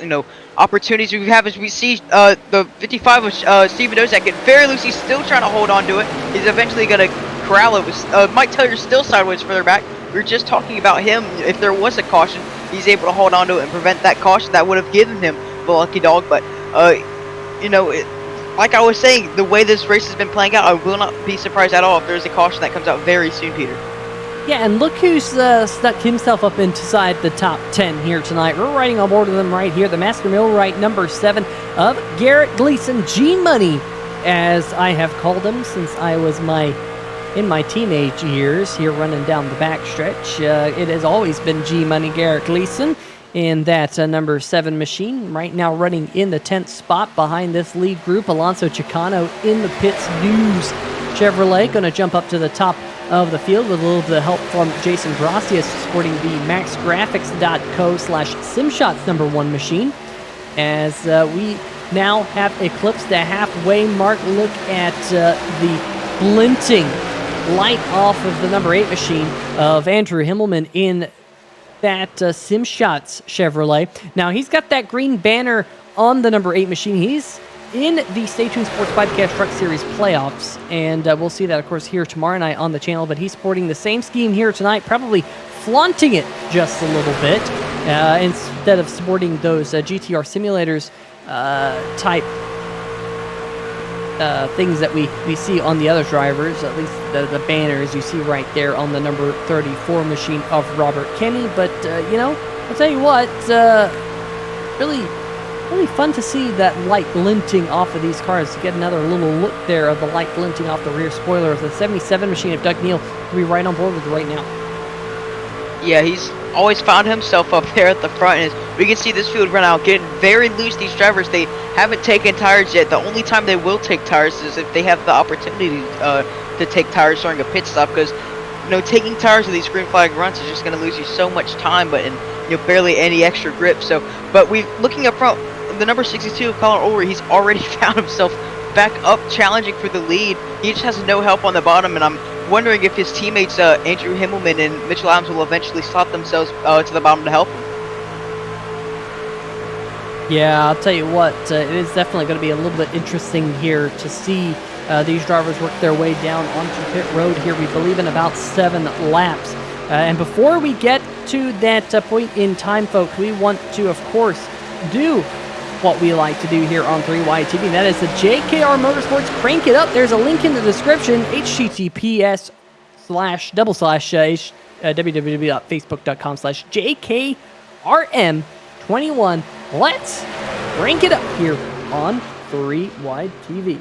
opportunities we have as we see the 55 of Steven Dozak get very loose. He's still trying to hold on to it. He's eventually going to corral it. With Mike Taylor's still sideways further back. We were just talking about him. If there was a caution, he's able to hold on to it and prevent that caution that would have given him the lucky dog. But like I was saying, the way this race has been playing out, I will not be surprised at all if there's a caution that comes out very soon, Peter. Yeah, and look who's stuck himself up inside the top 10 here tonight. We're riding on board of them right here. The Master Millwright number 7 of Garrett Gleason, G-Money, as I have called him since I was in my teenage years here running down the backstretch. It has always been G-Money Garrett Gleason in that number 7 machine. Right now running in the 10th spot behind this lead group. Alonso Chicano in the pits. News Chevrolet going to jump up to the top of the field with a little bit of help from Jason Gracias, sporting the maxgraphics.co/simshots number 1 machine. As we now have eclipsed the halfway mark. Look at the glinting light off of the number 8 machine of Andrew Himmelman in that SimShots Chevrolet. Now he's got that green banner on the number 8 machine. He's in the Stay Tuned Sports Podcast Truck Series playoffs, and we'll see that, of course, here tomorrow night on the channel. But he's sporting the same scheme here tonight, probably flaunting it just a little bit instead of sporting those GTR Simulators type things that we see on the other drivers, at least the banners you see right there on the number 34 machine of Robert Kenny. But, I'll tell you what, really fun to see that light glinting off of these cars. To get another little look there of the light glinting off the rear spoiler of the 77 machine of Doug Neal. We'll be right on board with it right now. Yeah, he's always found himself up there at the front. And we can see this field run out, getting very loose. These drivers, they haven't taken tires yet. The only time they will take tires is if they have the opportunity to take tires during a pit stop, because taking tires with these green flag runs is just going to lose you so much time, but barely any extra grip. So, but looking up front, the number 62 of Colin Ulrich, he's already found himself back up challenging for the lead. He just has no help on the bottom, and I'm wondering if his teammates Andrew Himmelman and Mitchell Adams will eventually slot themselves to the bottom to help him. Yeah, I'll tell you what, it is definitely going to be a little bit interesting here to see these drivers work their way down onto pit road here, we believe, in about 7 laps. And before we get to that point in time, folks, we want to, of course, do what we like to do here on 3Y TV. That is the JKR Motorsports Crank It Up. There's a link in the description, https://www.facebook.com/JKRM21. Let's crank it up here on 3Y TV.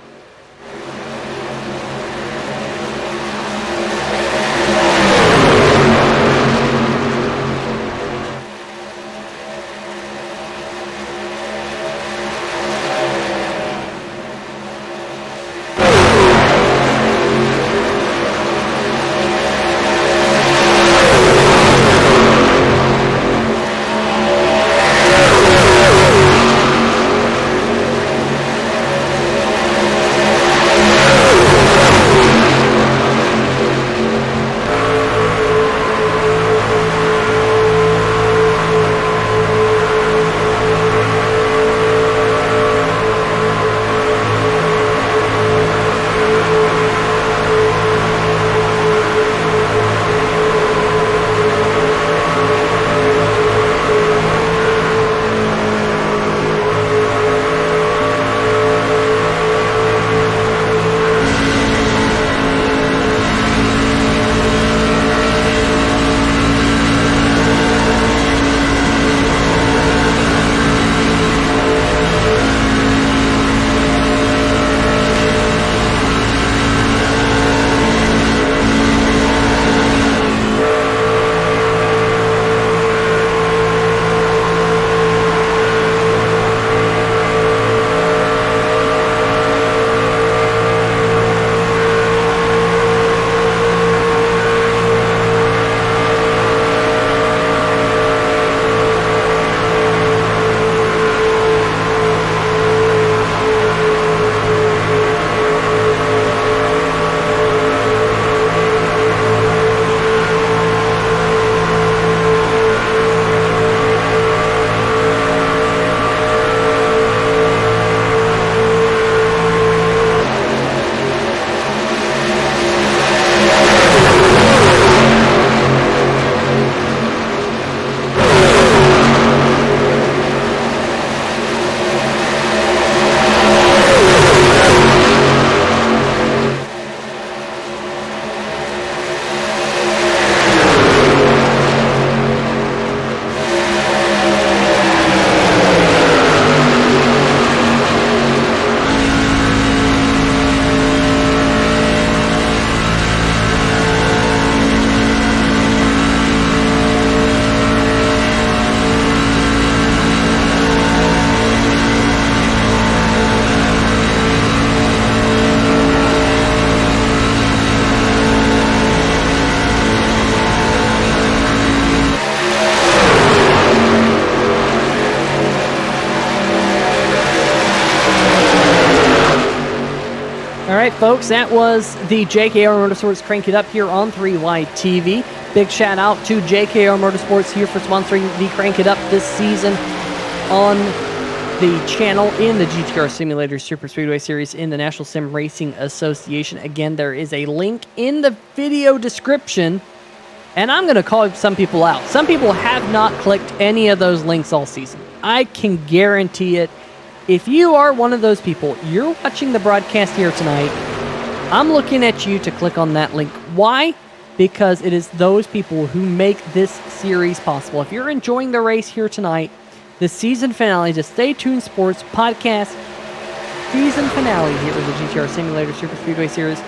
right, folks, that was the JKR Motorsports Crank It Up here on 3Y TV. Big shout out to JKR Motorsports here for sponsoring the Crank It Up this season on the channel in the GTR Simulator Superspeedway Series in the National Sim Racing Association. Again, there is a link in the video description, and I'm going to call some people out. Some people have not clicked any of those links all season. I can guarantee it. If you are one of those people, you're watching the broadcast here tonight, I'm looking at you to click on that link. Why? Because it is those people who make this series possible. If you're enjoying the race here tonight, the season finale, the Stay Tuned Sports podcast season finale here in the GTR Simulator Superspeedway Series,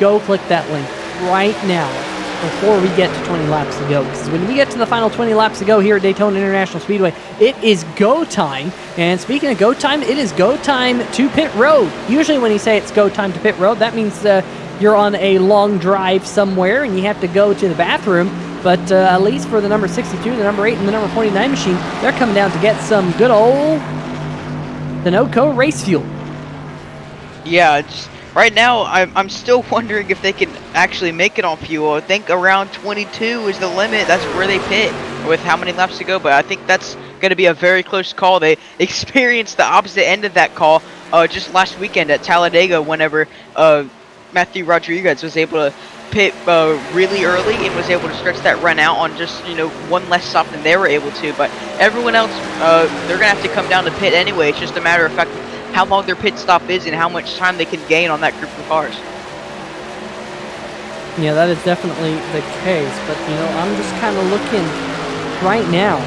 go click that link right now before we get to 20 laps to go. Because when we get to the final 20 laps to go here at Daytona International Speedway, it is go time. And speaking of go time, it is go time to pit road. Usually when you say it's go time to pit road, that means you're on a long drive somewhere and you have to go to the bathroom. But at least for the number 62, the number 8, and the number 49 machine, they're coming down to get some good old Sunoco race fuel. Yeah, just right now, I'm still wondering if they can actually make it on fuel. I think around 22 is the limit. That's where they pit with how many laps to go. But I think that's going to be a very close call. They experienced the opposite end of that call just last weekend at Talladega whenever Matthew Rodriguez was able to pit really early and was able to stretch that run out on just, one less stop than they were able to. But everyone else, they're going to have to come down to pit anyway. It's just a matter of fact how long their pit stop is and how much time they can gain on that group of cars. Yeah, that is definitely the case. But, I'm just kind of looking right now.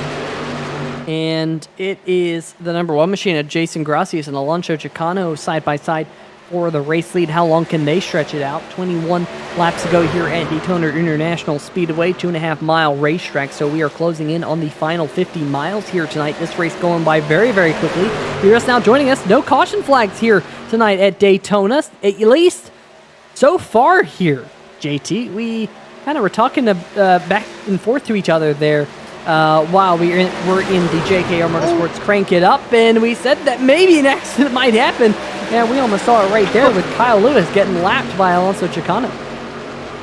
And it is the number 1 machine of Jason Gracias and Alonso Chicano side by side for the race lead. How long can they stretch it out? 21 laps to go here at Daytona International Speedway, 2.5-mile racetrack. So we are closing in on the final 50 miles here tonight. This race going by very, very quickly. If you're just now joining us, no caution flags here tonight at Daytona, at least so far here, JT. We kind of were talking back and forth to each other there while we're in the JKR Motorsports Crank It Up, and we said that maybe an accident might happen. Yeah, we almost saw it right there with Kyle Lewis getting lapped by Alonso Chicano.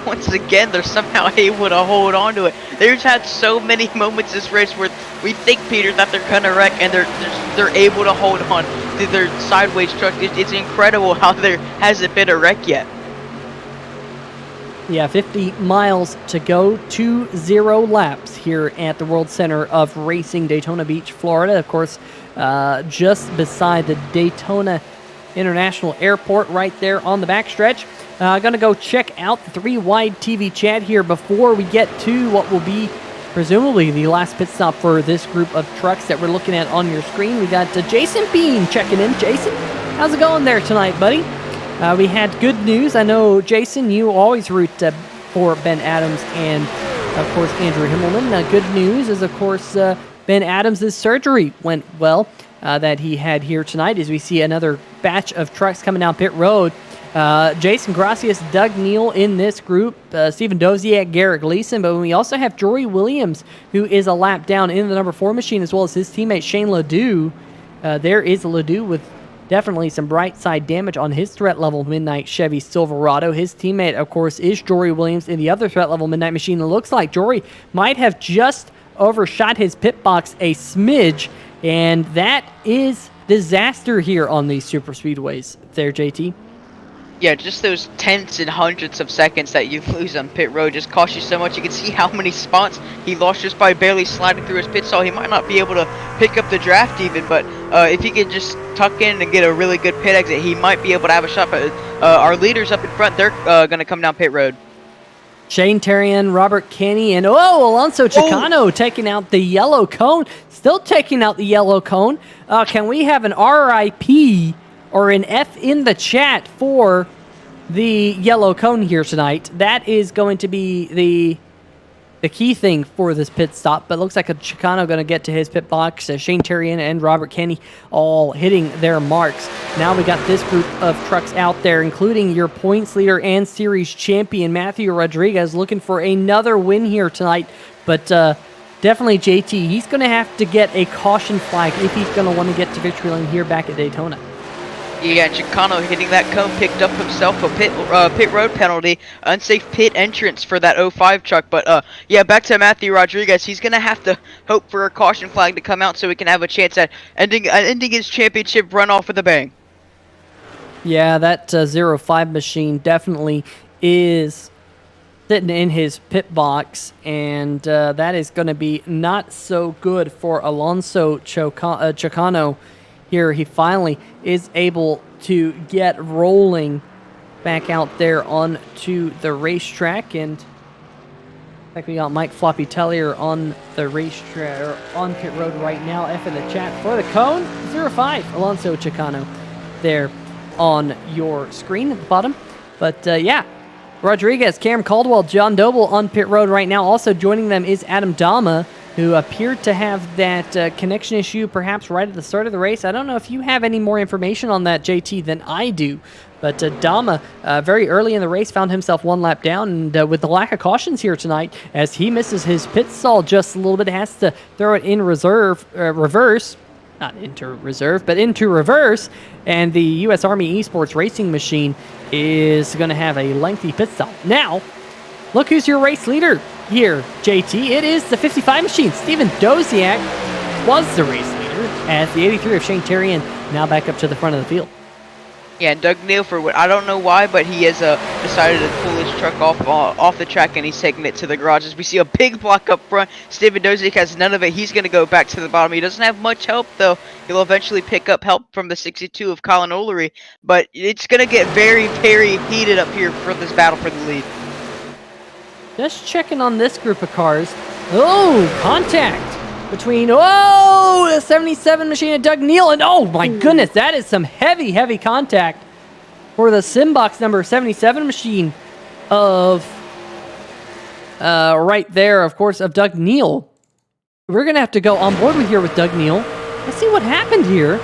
Once again, they're somehow able to hold on to it. They've had so many moments this race where we think, Peter, that they're gonna wreck, and they're able to hold on to their sideways truck. It's incredible how there hasn't been a wreck yet. Yeah, 50 miles to go, 20 laps here at the World Center of Racing, Daytona Beach, Florida. Of course, just beside the Daytona International Airport right there on the backstretch. Going to go check out the 3-Wide TV chat here before we get to what will be presumably the last pit stop for this group of trucks that we're looking at on your screen. We got Jason Bean checking in. Jason, how's it going there tonight, buddy? We had good news. I know, Jason, you always root for Ben Adams and, of course, Andrew Himmelman. Good news is, of course, Ben Adams' surgery went well that he had here tonight as we see another batch of trucks coming down pit road. Jason Gracias, Doug Neal in this group, Stephen Doziak, Garrett Gleason, but we also have Jory Williams, who is a lap down in the number 4 machine, as well as his teammate Shane Ledoux. There is Ledoux with definitely some bright side damage on his threat level Midnight Chevy Silverado. His teammate, of course, is Jory Williams in the other threat level Midnight machine. It looks like Jory might have just overshot his pit box a smidge, and that is disaster here on these super speedways there, JT. Yeah, just those tenths and hundredths of seconds that you lose on pit road just cost you so much. You can see how many spots he lost just by barely sliding through his pit stall. He might not be able to pick up the draft even, but if he could just tuck in and get a really good pit exit, he might be able to have a shot. But our leaders up in front, they're going to come down pit road. Shane Terrian, Robert Kenny, and Alonso Chicano taking out the yellow cone. Still taking out the yellow cone. Can we have an RIP or an F in the chat for the yellow cone here tonight? That is going to be the key thing for this pit stop, but looks like a Chicano going to get to his pit box. Shane Terrian and Robert Kenny all hitting their marks. Now we got this group of trucks out there, including your points leader and series champion Matthew Rodriguez, looking for another win here tonight. But definitely JT, he's going to have to get a caution flag if he's going to want to get to victory lane here back at Daytona. Yeah, and Chicano hitting that cone picked up himself a pit road penalty, unsafe pit entrance for that '05 truck. But yeah, back to Matthew Rodriguez. He's gonna have to hope for a caution flag to come out so he can have a chance at ending his championship run off with a bang. Yeah, that 05 machine definitely is sitting in his pit box, and that is going to be not so good for Alonso Chicano here. He finally is able to get rolling back out there onto the racetrack, and like we got Mike Floppy Tellier on the racetrack, or on pit road right now. F in the chat for the cone. 05 Alonso Chicano there on your screen at the bottom. But yeah, Rodriguez, Cam Caldwell, John Doble on pit road right now. Also joining them is Adam Dama, who appeared to have that connection issue perhaps right at the start of the race. I don't know if you have any more information on that, JT, than I do. But Dama, very early in the race, found himself one lap down, and with the lack of cautions here tonight, as he misses his pit stall just a little bit, has to throw it in reverse. Not into reserve, but into reverse, and the U.S. Army Esports racing machine is going to have a lengthy pit stop. Now, look who's your race leader here, JT. It is the 55 machine. Steven Doziak was the race leader, as the 83 of Shane Terrian now back up to the front of the field. Yeah, and Doug Neal, I don't know why, but he has decided to pull his truck off the track, and he's taking it to the garages. We see a big block up front. Steven Doziak has none of it. He's going to go back to the bottom. He doesn't have much help, though. He'll eventually pick up help from the 62 of Colin O'Leary, but it's going to get very, very heated up here for this battle for the lead. Just checking on this group of cars. Oh, contact between, the 77 machine and Doug Neal, and oh my goodness, that is some heavy, heavy contact for the Simbox number 77 machine of, right there, of course, of Doug Neal. We're going to have to go on board with Doug Neal. Let's see what happened here.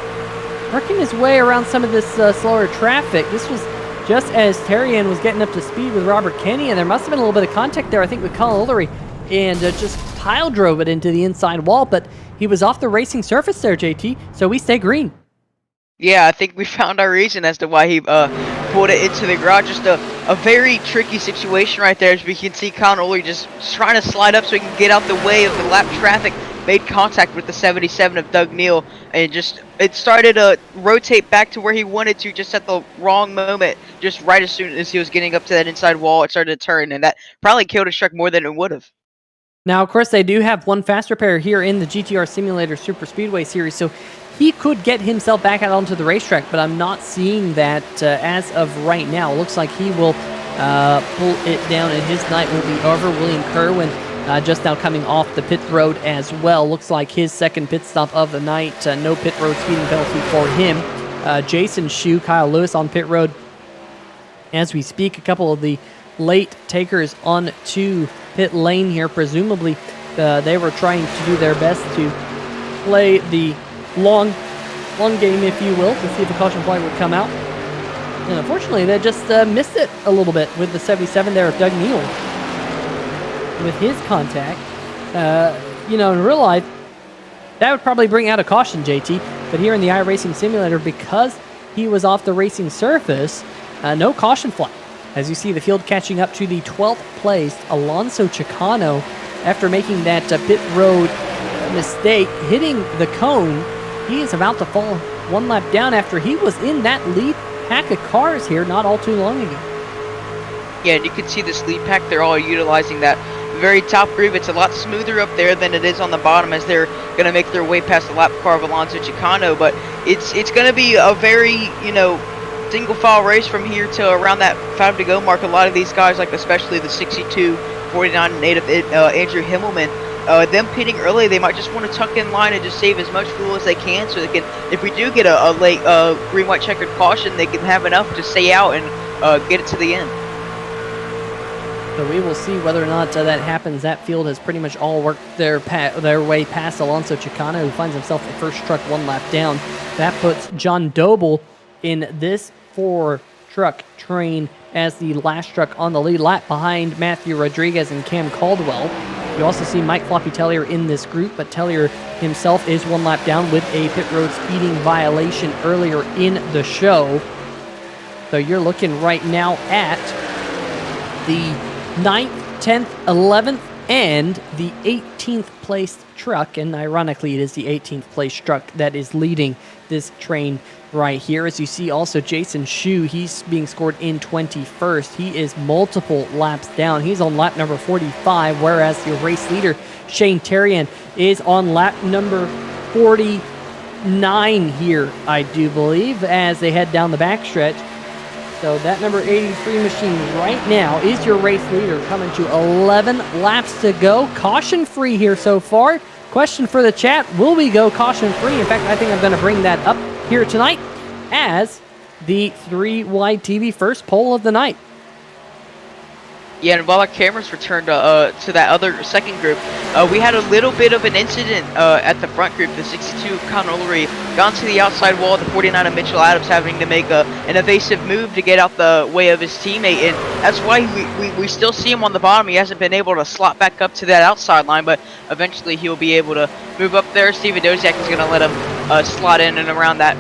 Working his way around some of this slower traffic. This was just as Terrian was getting up to speed with Robert Kenny, and there must have been a little bit of contact there, I think, with Colin O'Leary, and just pile drove it into the inside wall, but he was off the racing surface there, JT, so we stay green. Yeah, I think we found our reason as to why he pulled it into the garage. Just a very tricky situation right there, as we can see Colin O'Leary just trying to slide up so he can get out the way of the lap traffic. Made contact with the 77 of Doug Neal, and it started to rotate back to where he wanted to just at the wrong moment. Just right as soon as he was getting up to that inside wall, it started to turn, and that probably killed his truck more than it would have. Now, of course, they do have one fast repair here in the GTR Simulator Superspeedway series, so he could get himself back out onto the racetrack, but I'm not seeing that as of right now. It looks like he will pull it down, and his night will be over. William Kirwan just now coming off the pit road as well. Looks like his second pit stop of the night. No pit road speeding penalty for him. Jason Shue, Kyle Lewis on pit road as we speak. A couple of the late takers on to pit lane here. Presumably, they were trying to do their best to play the long game, if you will, to see if a caution flag would come out. And unfortunately, they just missed it a little bit with the 77 there of Doug Neal. With his contact, in real life, that would probably bring out a caution, JT. But here in the iRacing Simulator, because he was off the racing surface, no caution flag. As you see the field catching up to the 12th placed Alonso Chicano after making that pit road mistake, hitting the cone. He is about to fall one lap down after he was in that lead pack of cars here not all too long ago. Yeah, and you can see this lead pack, they're all utilizing that very top groove. It's a lot smoother up there than it is on the bottom as they're going to make their way past the lap car of Alonso Chicano, but it's going to be a very, single file race from here to around that 5 to go mark. A lot of these guys, like especially the 62, 49, and 8 of Andrew Himmelman, them pitting early, they might just want to tuck in line and just save as much fuel as they can, so they can, if we do get a late green-white checkered caution, they can have enough to stay out and get it to the end. So we will see whether or not that happens. That field has pretty much all worked their way past Alonso Chicano, who finds himself the first truck one lap down. That puts John Doble in this 4-truck train as the last truck on the lead lap behind Matthew Rodriguez and Cam Caldwell. You also see Mike Floppy Tellier in this group, but Tellier himself is 1 lap down with a pit road speeding violation earlier in the show. So you're looking right now at the 9th, 10th, 11th, and the 18th placed truck, and ironically it is the 18th placed truck that is leading this train right here. As you see also Jason Shu, he's being scored in 21st. He is multiple laps down. He's on lap number 45, whereas your race leader Shane Terrian is on lap number 49 here, I do believe, as they head down the backstretch. So that number 83 machine right now is your race leader, coming to 11 laps to go. Caution free here so far. Question for the chat, will we go caution free? In fact, I think I'm going to bring that up here tonight as the 3-wide TV first poll of the night. Yeah, and while our cameras returned to that other second group, we had a little bit of an incident at the front group. The 62 Colin Ullery gone to the outside wall, the 49 of Mitchell Adams having to make an evasive move to get out the way of his teammate, and that's why we still see him on the bottom. He hasn't been able to slot back up to that outside line, but eventually he'll be able to move up there. Steven Doziak is going to let him slot in and around that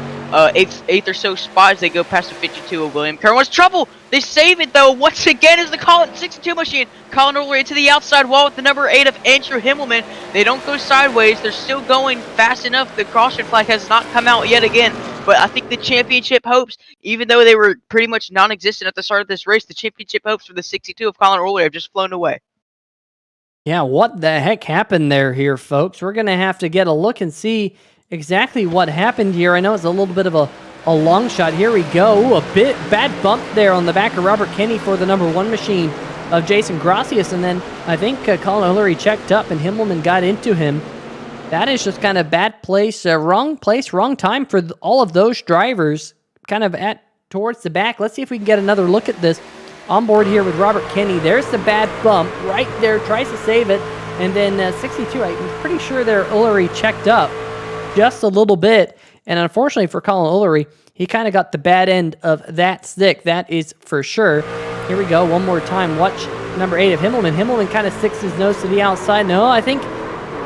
eighth or so spot as they go past the 52 of William Kirwan's trouble. They save it though. Once again is the Colin 62 machine. Colin Ullery to the outside wall with the number 8 of Andrew Himmelman. They don't go sideways. They're still going fast enough. The caution flag has not come out yet again. But I think the championship hopes, even though they were pretty much non-existent at the start of this race, the championship hopes for the 62 of Colin Ullery have just flown away. Yeah, what the heck happened there here, folks? We're going to have to get a look and see exactly what happened here. I know it's a little bit of a long shot. Here we go. Ooh, a bad bump there on the back of Robert Kenny for the number 1 machine of Jason Gracias. And then I think Colin Ullery checked up and Himmelman got into him. That is just kind of bad place, wrong time for all of those drivers kind of towards the back. Let's see if we can get another look at this. On board here with Robert Kenny. There's the bad bump right there. Tries to save it. And then 62, I'm pretty sure there Ullery checked up just a little bit. And unfortunately for Colin Ullery, he kind of got the bad end of that stick. That is for sure. Here we go. One more time. Watch number 8 of Himmelman. Himmelman kind of sticks his nose to the outside. No, I think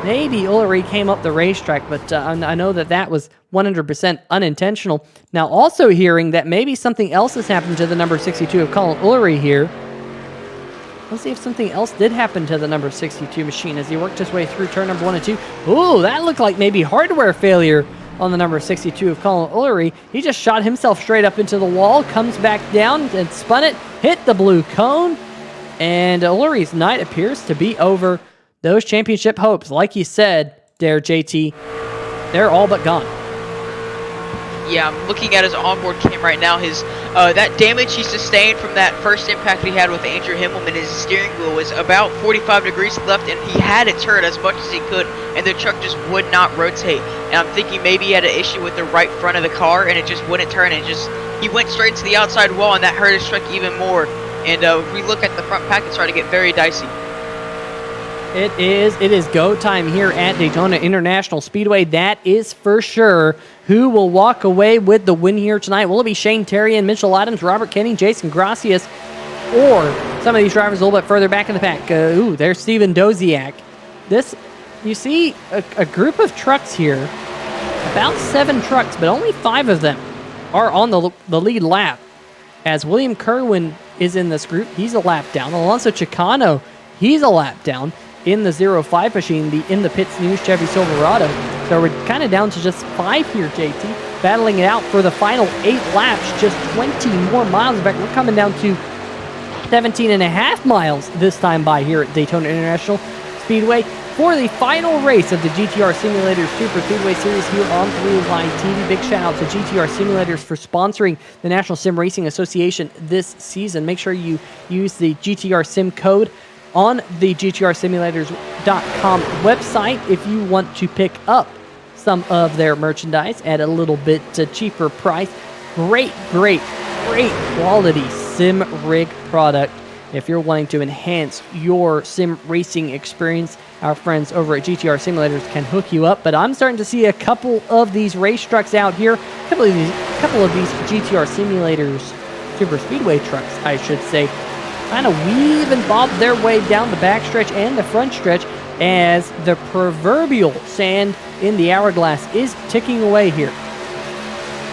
maybe Ullery came up the racetrack, but I know that was 100% unintentional. Now, also hearing that maybe something else has happened to the number 62 of Colin Ullery here. Let's see if something else did happen to the number 62 machine as he worked his way through turn number 1 and 2. Ooh, that looked like maybe hardware failure on the number 62 of Colin Ullery. He just shot himself straight up into the wall, comes back down and spun it, hit the blue cone, and Ullery's night appears to be over. Those championship hopes, like you said there, JT, they're all but gone. Yeah, I'm looking at his onboard cam right now. His that damage he sustained from that first impact he had with Andrew Himmelman, his steering wheel was about 45 degrees left, and he had it turn as much as he could, and the truck just would not rotate. And I'm thinking maybe he had an issue with the right front of the car, and it just wouldn't turn. And he went straight to the outside wall, and that hurt his truck even more. And if we look at the front pack, it's starting to get very dicey. It is go time here at Daytona International Speedway. That is for sure. Who will walk away with the win here tonight? Will it be Shane Terrian, Mitchell Adams, Robert Kenny, Jason Gracias, or some of these drivers a little bit further back in the pack? There's Steven Doziak. You see a group of trucks here, about 7 trucks, but only 5 of them are on the lead lap. As William Kirwan is in this group, he's a lap down. Alonso Chicano, he's a lap down in the 05 machine, in the pits news Chevy Silverado. So we're kind of down to just 5 here, JT, battling it out for the final 8 laps, just 20 more miles. In fact, we're coming down to 17.5 miles this time by here at Daytona International Speedway for the final race of the GTR Simulator Superspeedway Series here on 3-Line TV. Big shout out to GTR Simulators for sponsoring the National Sim Racing Association this season. Make sure you use the GTR Sim code on the GTRSimulators.com website if you want to pick up some of their merchandise at a little bit cheaper price. Great quality sim rig product. If you're wanting to enhance your sim racing experience, our friends over at GTR Simulators can hook you up. But I'm starting to see a couple of these race trucks out here, a couple of these GTR Simulators Superspeedway trucks, I should say, kind of weave and bob their way down the backstretch and the front stretch. as the proverbial sand in the hourglass is ticking away here.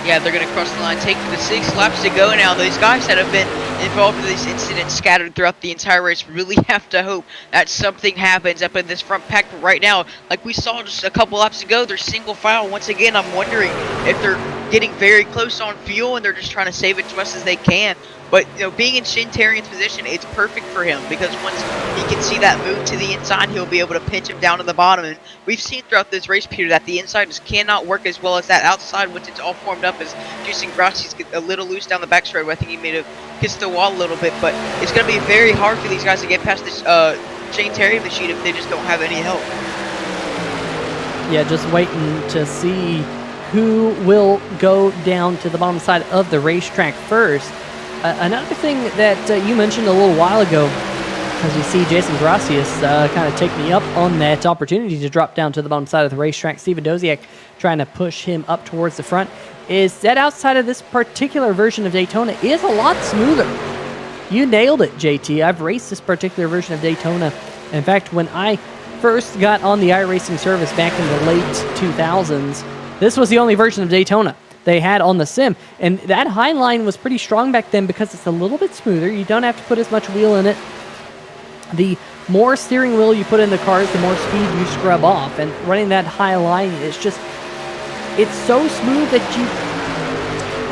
Yeah, they're going to cross the line, take the 6 laps to go now. These guys that have been involved in these incidents scattered throughout the entire race really have to hope that something happens up in this front pack. But right now, like we saw just a couple laps ago, they're single file. Once again, I'm wondering if they're getting very close on fuel and they're just trying to save it as much as they can. But, you know, being in Shane Terrian's position, it's perfect for him because once he can see that move to the inside, he'll be able to pinch him down to the bottom. And we've seen throughout this race, Peter, that the inside just cannot work as well as that outside once it's all formed up. As Juicing Grassi's get a little loose down the back straight. I think he may have kissed the wall a little bit, but it's going to be very hard for these guys to get past this Shane Terrian machine if they just don't have any help. Yeah, just waiting to see who will go down to the bottom side of the racetrack first. Another thing that you mentioned a little while ago, as we see Jason Gracias kind of take me up on that opportunity to drop down to the bottom side of the racetrack, Steven Doziak trying to push him up towards the front, is that outside of this particular version of Daytona is a lot smoother. You nailed it, JT. I've raced this particular version of Daytona. In fact, when I first got on the iRacing service back in the late 2000s, this was the only version of Daytona they had on the sim, and that high line was pretty strong back then because it's a little bit smoother. You don't have to put as much wheel in it. The more steering wheel you put in the cars, the more speed you scrub off, and running that high line is just, it's so smooth that you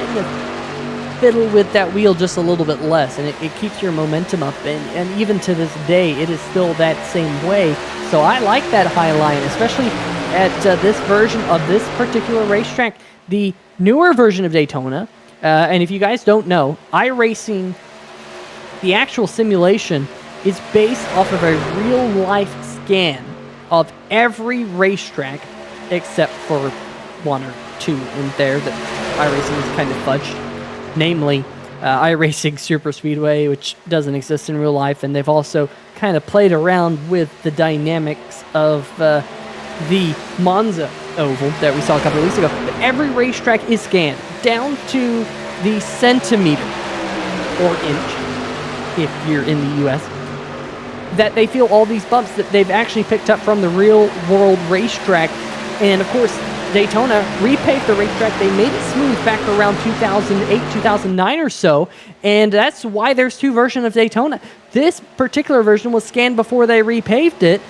kind of fiddle with that wheel just a little bit less, and it keeps your momentum up, and even to this day it is still that same way. So I like that high line, especially at this version of this particular racetrack. The newer version of Daytona, and if you guys don't know, iRacing, the actual simulation, is based off of a real-life scan of every racetrack except for one or two in there that iRacing is kind of fudged. Namely, iRacing Superspeedway, which doesn't exist in real life, and they've also kind of played around with the dynamics of the Monza oval that we saw a couple of weeks ago. But every racetrack is scanned down to the centimeter or inch, if you're in the US, that they feel all these bumps that they've actually picked up from the real world racetrack. And of course, Daytona repaved the racetrack. They made it smooth back around 2008, 2009 or so, and that's why there's two versions of Daytona. This particular version was scanned before they repaved it,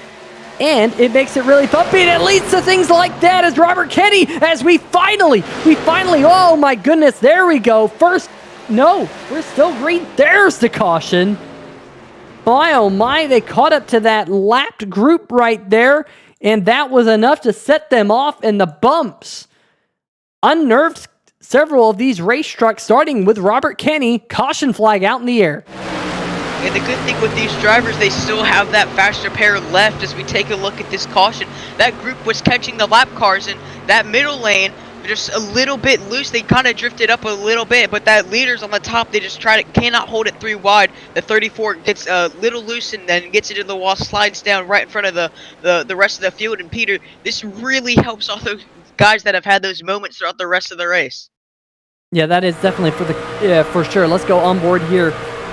and it makes it really bumpy, and it leads to things like that as Robert Kenny, as we finally, oh my goodness, there we go. First, no, we're still green. There's the caution. My, oh my, they caught up to that lapped group right there, and that was enough to set them off, and the bumps unnerved several of these race trucks, starting with Robert Kenny. Caution flag out in the air. And the good thing with these drivers, they still have that faster pair left. As we take a look at this caution, that group was catching the lap cars in that middle lane just a little bit loose. They kind of drifted up a little bit, but that leader's on the top, they just cannot hold it 3 wide. The 34 gets a little loose and then gets it in the wall, slides down right in front of the rest of the field. And Peter, this really helps all those guys that have had those moments throughout the rest of the race. Yeah, that is definitely for sure. Let's go on board here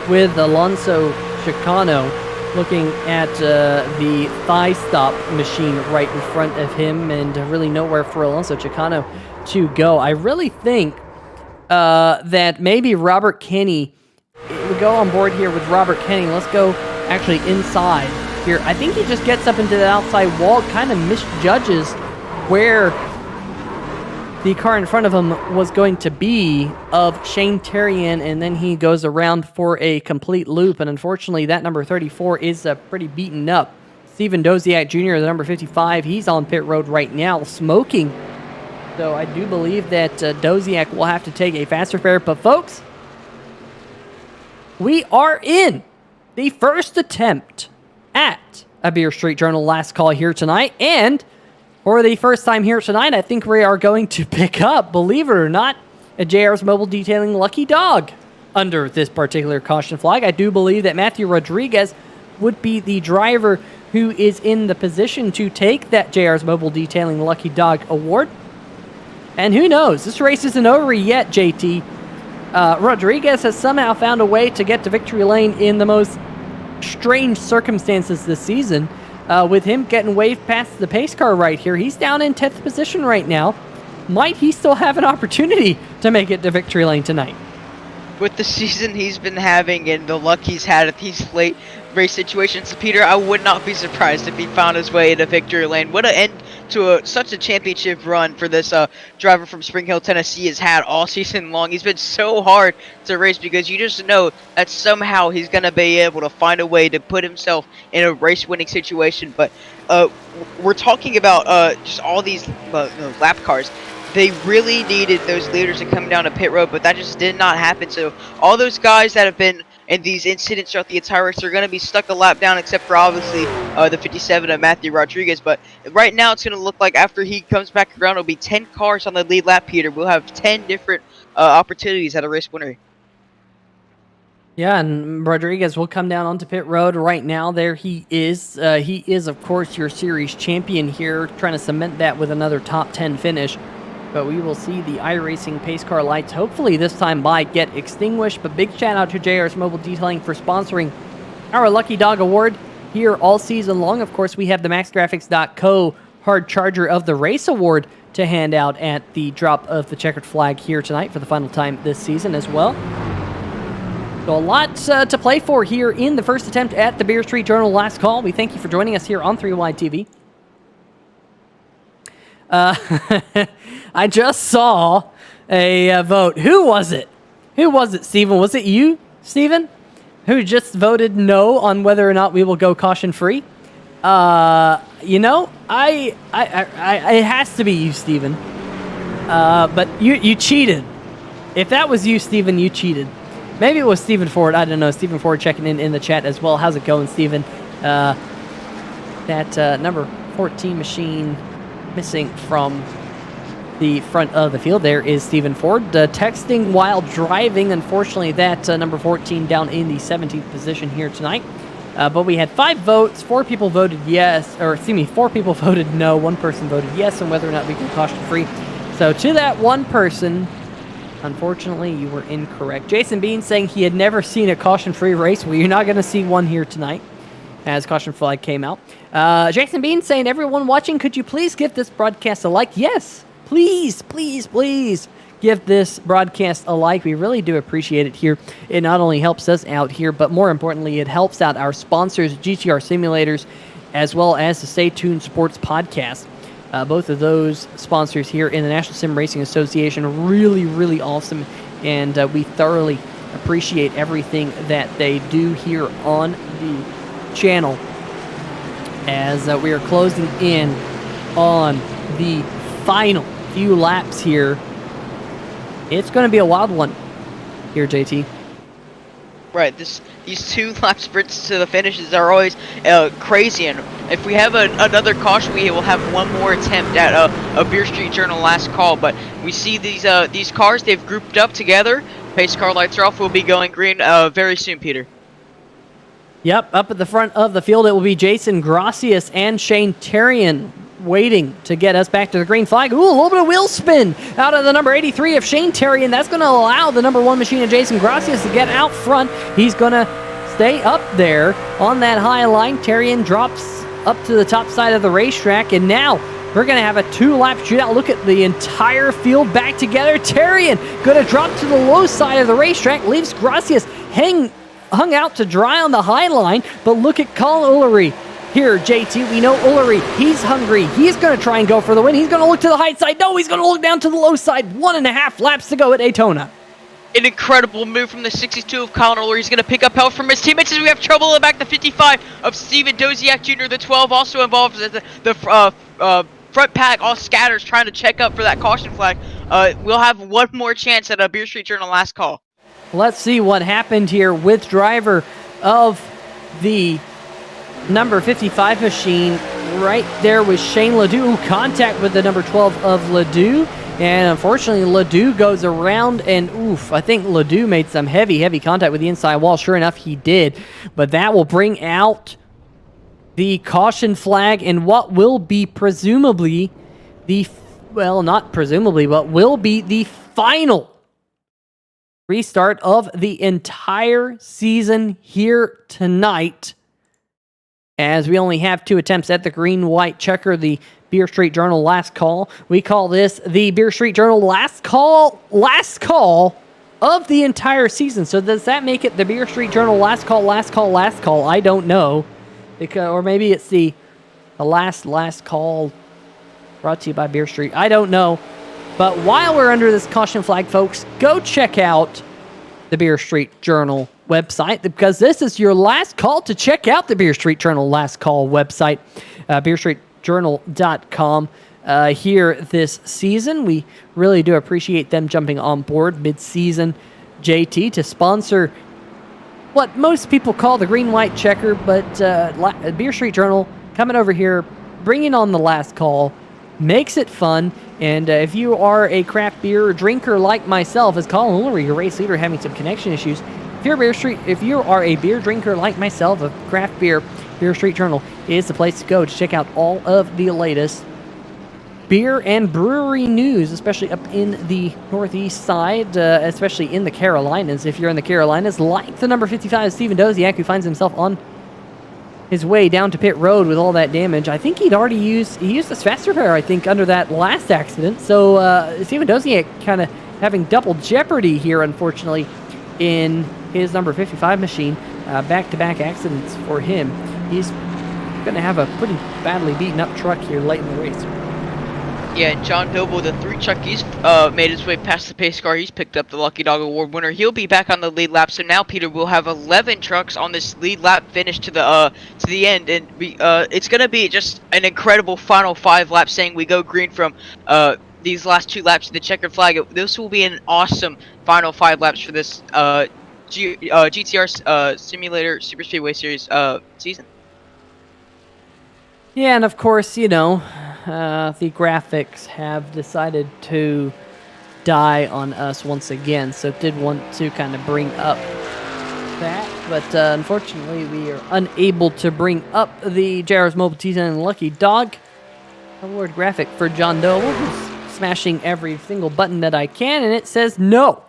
with Alonso Chicano, looking at the thigh stop machine right in front of him, and really nowhere for Alonso Chicano to go. I really think that maybe Robert Kenny, we go on board here with Robert Kenny. Let's go actually inside here. I think he just gets up into the outside wall, kind of misjudges where the car in front of him was going to be of Shane Terrian, and then he goes around for a complete loop, and unfortunately that number 34 is pretty beaten up. Steven Doziak Jr., the number 55, he's on pit road right now, smoking. So I do believe that Doziak will have to take a faster fare, but folks, we are in the first attempt at a Beer Street Journal last call here tonight, and for the first time here tonight, I think we are going to pick up, believe it or not, a JR's Mobile Detailing Lucky Dog under this particular caution flag. I do believe that Matthew Rodriguez would be the driver who is in the position to take that JR's Mobile Detailing Lucky Dog award. And who knows, this race isn't over yet, JT. Rodriguez has somehow found a way to get to victory lane in the most strange circumstances this season. with him getting waved past the pace car right here. He's down in 10th position right now. Might he still have an opportunity to make it to victory lane tonight? With the season he's been having and the luck he's had at these late race situations, Peter, I would not be surprised if he found his way into victory lane. What an end to such a championship run for this driver from Spring Hill, Tennessee has had all season long. He's been so hard to race because you just know that somehow he's going to be able to find a way to put himself in a race-winning situation. But we're talking about just all these lap cars. They really needed those leaders to come down to pit road, but that just did not happen. So all those guys that have been in these incidents throughout the entire race are going to be stuck a lap down, except for obviously the 57 of Matthew Rodriguez. But right now it's going to look like after he comes back around, it'll be 10 cars on the lead lap, Peter. We'll have 10 different opportunities at a race winner. Yeah, and Rodriguez will come down onto pit road right now. There he is. He is, of course, your series champion here, trying to cement that with another top 10 finish. But we will see the iRacing pace car lights, hopefully this time by, get extinguished. But big shout out to JR's Mobile Detailing for sponsoring our Lucky Dog Award here all season long. Of course, we have the MaxGraphics.co Hard Charger of the Race Award to hand out at the drop of the checkered flag here tonight for the final time this season as well. So a lot to play for here in the first attempt at the Beer Street Journal Last Call. We thank you for joining us here on 3Wide TV. I just saw a vote. Who was it? Who was it, Steven? Was it you, Steven? Who just voted no on whether or not we will go caution-free? You know, it has to be you, Steven. But you cheated. If that was you, Steven, you cheated. Maybe it was Stephen Ford. I don't know. Stephen Ford checking in the chat as well. How's it going, Stephen? That number 14 machine missing from the front of the field there is Stephen Ford. Texting while driving. Unfortunately, that number 14 down in the 17th position here tonight. But we had 5 votes. 4 people voted yes, or excuse me, 4 people voted no. 1 person voted yes on whether or not we can caution free. So to that 1 person, unfortunately, you were incorrect. Jason Bean saying he had never seen a caution-free race. Well, you're not going to see one here tonight, as caution flag came out. Jason Bean saying, everyone watching, could you please give this broadcast a like? Yes, please, please, please give this broadcast a like. We really do appreciate it here. It not only helps us out here, but more importantly, it helps out our sponsors, GTR Simulators, as well as the Stay Tuned Sports Podcast. Both of those sponsors here in the National Sim Racing Association are really, really awesome, and we thoroughly appreciate everything that they do here on the channel. As we are closing in on the final few laps here, it's going to be a wild one here, JT. Right, these 2 lap sprints to the finishes are always crazy, and if we have another caution, we will have 1 more attempt at a Beer Street Journal Last Call. But we see these cars, they've grouped up together. Pace car lights are off. We'll be going green very soon, Peter. Yep, up at the front of the field, it will be Jason Gracias and Shane Terrian waiting to get us back to the green flag. Ooh, a little bit of wheel spin out of the number 83 of Shane Terrian. That's going to allow the number 1 machine of Jason Gracias to get out front. He's going to stay up there on that high line. Terrian drops up to the top side of the racetrack, and now we're going to have a 2-lap shootout. Look at the entire field back together. Terrian going to drop to the low side of the racetrack, leaves Gracias hung out to dry on the high line, but look at Colin Ullery. Here, JT, we know Ullery, he's hungry. He's going to try and go for the win. He's going to look to the high side. No, he's going to look down to the low side. 1.5 laps to go at Daytona. An incredible move from the 62 of Colin Ullery. He's going to pick up help from his teammates as we have trouble in the back. The 55 of Steven Doziak Jr., the 12 also involved as the front pack all scatters trying to check up for that caution flag. We'll have 1 more chance at a Beer Street Journal Last Call. Let's see what happened here with driver of the number 55 machine. Right there was Shane Ledoux. Contact with the number 12 of Ledoux. And unfortunately, Ledoux goes around and oof, I think Ledoux made some heavy contact with the inside wall. Sure enough, he did. But that will bring out the caution flag and what will be presumably not presumably, but will be the final restart of the entire season here tonight, as we only have 2 attempts at the green-white checker, the Beer Street Journal last call. We call this the Beer Street Journal last call of the entire season. So does that make it the Beer Street Journal last call? I don't know. Or maybe it's the last call brought to you by Beer Street. I don't know. But while we're under this caution flag, folks, go check out the Beer Street Journal website, because this is your last call to check out the Beer Street Journal last call website, beerstreetjournal.com. Here this season, we really do appreciate them jumping on board mid-season, JT, to sponsor what most people call the green-white checker, but Beer Street Journal coming over here, bringing on the last call, makes it fun. And if you are a craft beer drinker like myself, as Colin Woolery, your race leader, having some connection issues, if you are a beer drinker like myself, of craft beer, Beer Street Journal is the place to go to check out all of the latest beer and brewery news, especially up in the northeast side, especially in the Carolinas. If you're in the Carolinas, like the number 55, Stephen Doziak, who finds himself on his way down to pit road with all that damage. I think he used this fast repair, I think, under that last accident. So Stephen Doziak kind of having double jeopardy here, unfortunately, in his number 55 machine. Back-to-back accidents for him. He's going to have a pretty badly beaten up truck here late in the race. Yeah, and John Doble, the 3 truck, he's made his way past the pace car. He's picked up the Lucky Dog Award winner. He'll be back on the lead lap. So now, Peter, we'll have 11 trucks on this lead lap finish to the end, and it's gonna be just an incredible final 5 laps. Saying we go green from these last 2 laps to the checkered flag. This will be an awesome final 5 laps for this GTR Simulator Superspeedway Series season. Yeah, and of course, you know, the graphics have decided to die on us once again, so did want to kind of bring up that, but unfortunately we are unable to bring up the JR's Mobile T10 and Lucky Dog award graphic for John Doe, who's smashing every single button that I can, and it says no.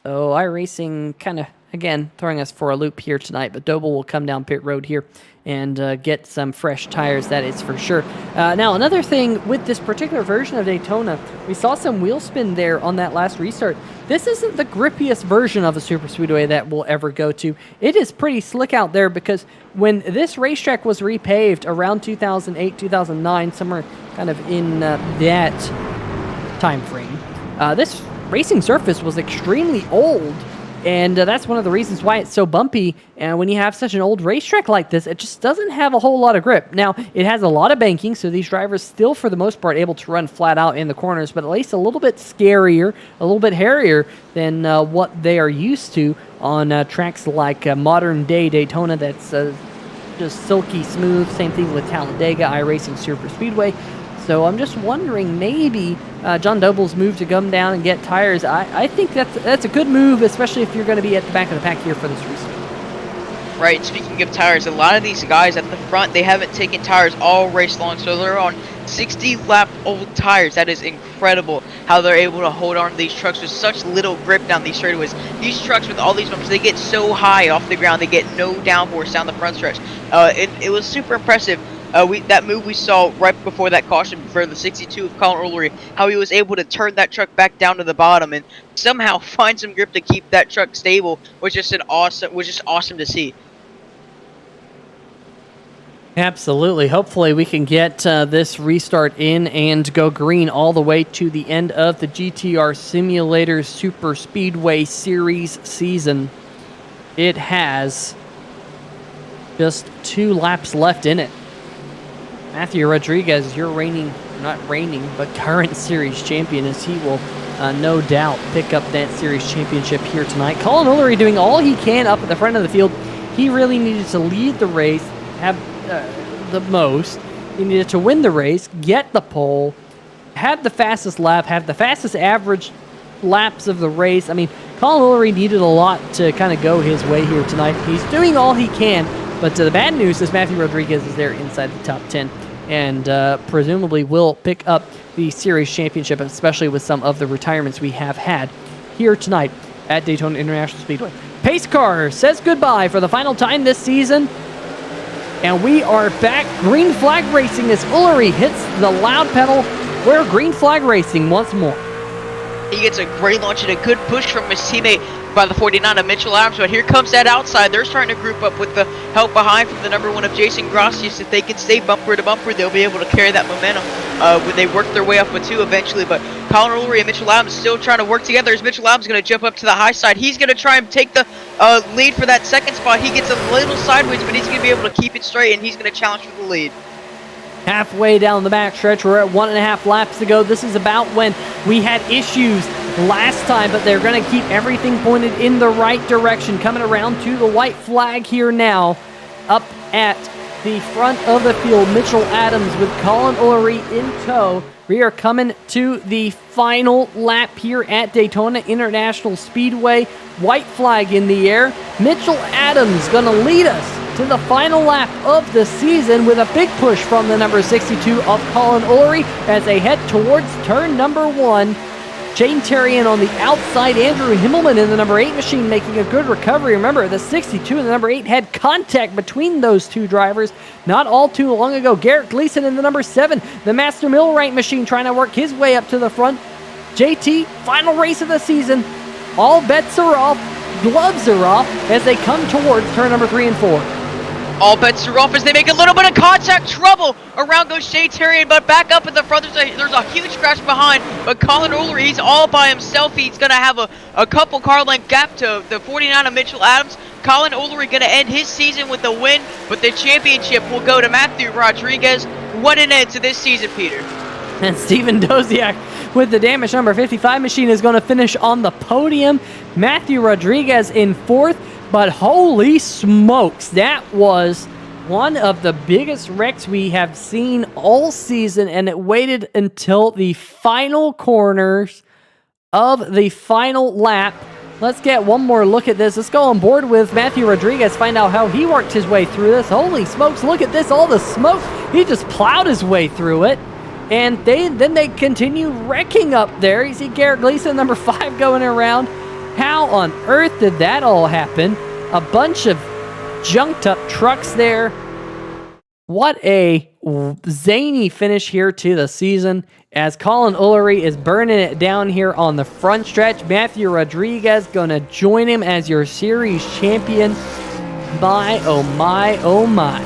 So iRacing kind of, again, throwing us for a loop here tonight, but Doble will come down pit road here and get some fresh tires, that is for sure. Now, another thing with this particular version of Daytona, we saw some wheel spin there on that last restart. This isn't the grippiest version of a Superspeedway that we'll ever go to. It is pretty slick out there, because when this racetrack was repaved around 2008, 2009, somewhere kind of in that time frame, this racing surface was extremely old, and that's one of the reasons why it's so bumpy. And when you have such an old racetrack like this, it just doesn't have a whole lot of grip. Now, it has a lot of banking, so these drivers still, for the most part, able to run flat out in the corners, but at least a little bit scarier, a little bit hairier than what they are used to on tracks like modern-day Daytona that's just silky smooth. Same thing with Talladega, iRacing Superspeedway. So I'm just wondering, maybe John Doble's move to come down and get tires, I think that's a good move, especially if you're going to be at the back of the pack here for this restart. Right, speaking of tires, a lot of these guys at the front, they haven't taken tires all race long, so they're on 60-lap old tires. That is incredible how they're able to hold on to these trucks with such little grip down these straightaways. These trucks with all these bumpers, they get so high off the ground, they get no downforce down the front stretch. It was super impressive. That move we saw right before that caution for the 62 of Colin Woolery, how he was able to turn that truck back down to the bottom and somehow find some grip to keep that truck stable, was just awesome to see. Absolutely. Hopefully we can get this restart in and go green all the way to the end of the GTR Simulator Superspeedway Series season. It has just 2 laps left in it. Matthew Rodriguez, your current series champion, as he will no doubt pick up that series championship here tonight. Colin Woolery doing all he can up at the front of the field. He really needed to lead the race, have the most. He needed to win the race, get the pole, had the fastest lap, have the fastest average laps of the race. I mean, Colin Woolery needed a lot to kind of go his way here tonight. He's doing all he can, but the bad news is Matthew Rodriguez is there inside the top 10 and presumably will pick up the series championship, especially with some of the retirements we have had here tonight at Daytona International Speedway. Pace car says goodbye for the final time this season. And we are back. Green flag racing as Ullery hits the loud pedal. We're green flag racing once more. He gets a great launch and a good push from his teammate by the 49 of Mitchell Adams, but here comes that outside. They're starting to group up with the help behind from the number 1 of Jason Gracias. If they can stay bumper to bumper, they'll be able to carry that momentum when they work their way up with 2 eventually. But Colin Ullery and Mitchell Adams still trying to work together as Mitchell Adams is going to jump up to the high side. He's going to try and take the lead for that second spot. He gets a little sideways, but he's going to be able to keep it straight, and he's going to challenge for the lead. Halfway down the backstretch, we're at 1.5 laps to go. This is about when we had issues last time, but they're going to keep everything pointed in the right direction. Coming around to the white flag here now, up at the front of the field, Mitchell Adams with Colin Ullery in tow. We are coming to the final lap here at Daytona International Speedway. White flag in the air. Mitchell Adams going to lead us to the final lap of the season with a big push from the number 62 of Colin Ullery as they head towards turn number 1. Shane Terrian on the outside, Andrew Himmelman in the number 8 machine making a good recovery. Remember, the 62 and the number 8 had contact between those 2 drivers not all too long ago. Garrett Gleason in the number 7, the Master Millwright machine trying to work his way up to the front. JT, final race of the season. All bets are off, gloves are off as they come towards turn number 3 and 4. All bets are off as they make a little bit of contact trouble. Around goes Shane Terrian, but back up in the front, there's a huge crash behind. But Colin Ullery, he's all by himself. He's going to have a couple car length gap to the 49 of Mitchell Adams. Colin Ullery going to end his season with a win, but the championship will go to Matthew Rodriguez. What an end to this season, Peter. And Steven Doziak with the damaged number 55 machine is going to finish on the podium. Matthew Rodriguez in 4th. But holy smokes, that was one of the biggest wrecks we have seen all season, and it waited until the final corners of the final lap. Let's get one more look at this. Let's go on board with Matthew Rodriguez, find out how he worked his way through this. Holy smokes, look at this, all the smoke. He just plowed his way through it. And then they continue wrecking up there. You see Garrett Gleason, number 5, going around. How on earth did that all happen? A bunch of junked up trucks there. What a zany finish here to the season as Colin Ullery is burning it down here on the front stretch. Matthew Rodriguez going to join him as your series champion. My, oh my, oh my.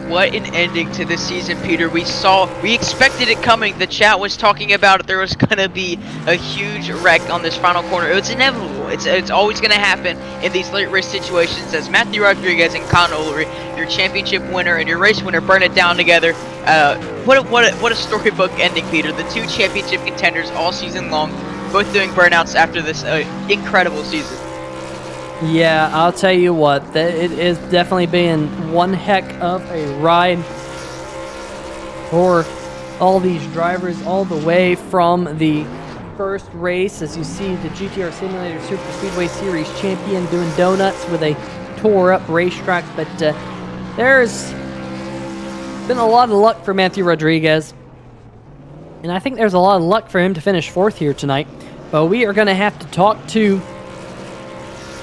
What an ending to this season, Peter. We expected it coming. The chat was talking about it. There was going to be a huge wreck on this final corner. It was inevitable. It's always going to happen in these late race situations as Matthew Rodriguez and Colin Ullery, your championship winner and your race winner, burn it down together. What a storybook ending, Peter. The 2 championship contenders all season long, both doing burnouts after this incredible season. Yeah, I'll tell you what, it is definitely been one heck of a ride for all these drivers all the way from the first race. As you see, the GTR Simulator Superspeedway Series champion doing donuts with a tore-up racetrack, but there's been a lot of luck for Matthew Rodriguez, and I think there's a lot of luck for him to finish 4th here tonight, but we are going to have to talk to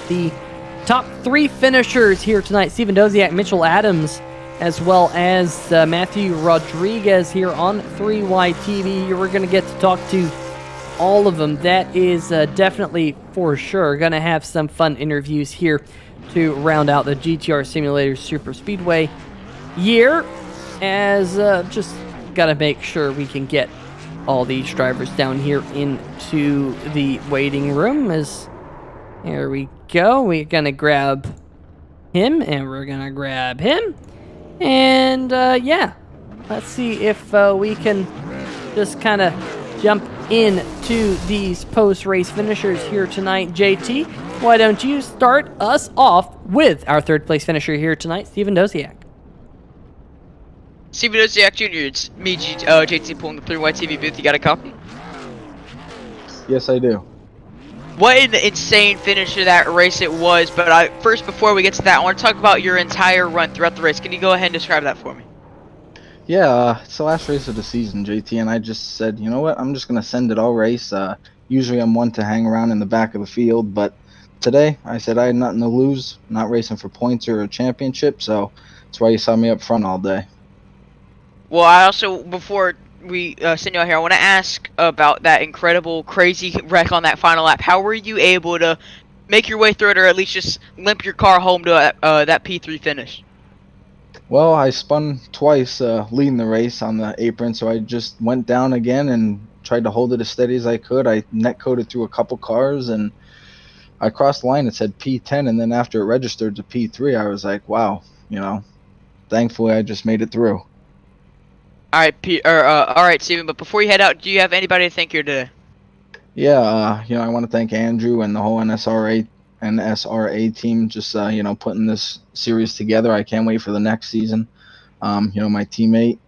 the top 3 finishers here tonight. Steven Doziak, Mitchell Adams, as well as Matthew Rodriguez here on 3YTV. We're going to get to talk to all of them. That is definitely for sure. Going to have some fun interviews here to round out the GTR Simulator Super Speedway year, as just got to make sure we can get all these drivers down here into the waiting room. As here we go. We're going to grab him, and we're going to grab him. And, yeah, let's see if we can just kind of jump into these post-race finishers here tonight. JT, why don't you start us off with our 3rd place finisher here tonight, Steven Doziak. Steven Doziak Jr., it's me, JT, pulling the 3YTV booth. You got a copy? Yes, I do. What an insane finish to that race it was, but first, before we get to that, I want to talk about your entire run throughout the race. Can you go ahead and describe that for me? Yeah, it's the last race of the season, JT, and I just said, you know what, I'm just going to send it all race. Usually I'm one to hang around in the back of the field, but today I said I had nothing to lose, not racing for points or a championship, so That's why you saw me up front all day. Well, I also, before we send you out here, I want to ask about that incredible, crazy wreck on that final lap. How were you able to make your way through it, or at least just limp your car home to that P3 finish? Well, I spun twice leading the race on the apron, so I just went down again and tried to hold it as steady as I could. I net coded through a couple cars, and I crossed the line. It said P10, and then after it registered to P3, I was like, wow, thankfully I just made it through. All right, all right, Steven. But before you head out, do you have anybody to thank here today? Yeah, I want to thank Andrew and the whole NSRA team just putting this series together. I can't wait for the next season. My teammate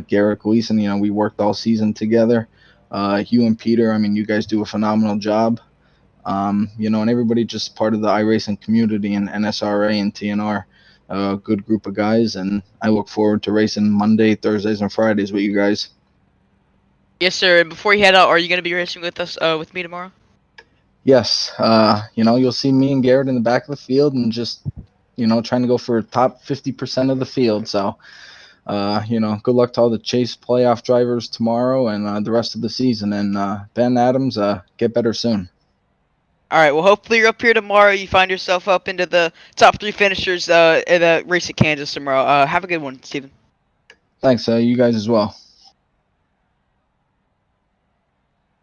Garrett Gleason, we worked all season together. You and Peter, you guys do a phenomenal job. And everybody just part of the iRacing community and NSRA and TNR. A good group of guys, and I look forward to racing Monday, Thursdays, and Fridays with you guys. Yes, sir. And before you head out, are you going to be racing with us, with me tomorrow? Yes. You'll see me and Garrett in the back of the field and just, trying to go for top 50% of the field. So, good luck to all the Chase playoff drivers tomorrow and the rest of the season. And Ben Adams, get better soon. All right. Well, hopefully you're up here tomorrow. You find yourself up into the top 3 finishers in the race at Kansas tomorrow. Have a good one, Steven. Thanks. You guys as well.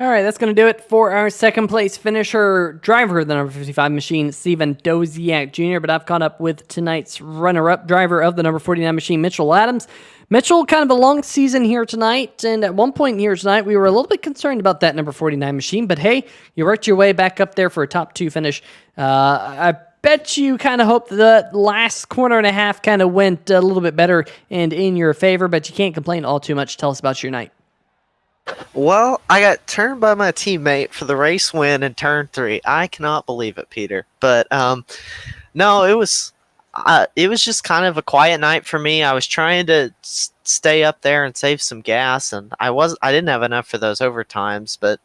All right, that's going to do it for our second place finisher, driver of the number 55 machine, Steven Doziak Jr. But I've caught up with tonight's runner-up, driver of the number 49 machine, Mitchell Adams. Mitchell, kind of a long season here tonight, and at one point here tonight, we were a little bit concerned about that number 49 machine, but hey, you worked your way back up there for a top 2 finish. I bet you kind of hope the last corner and a half kind of went a little bit better and in your favor, but you can't complain all too much. Tell us about your night. Well, I got turned by my teammate for the race win in turn 3. I cannot believe it, Peter. But no, it was just kind of a quiet night for me. I was trying to stay up there and save some gas, and I didn't have enough for those overtimes. But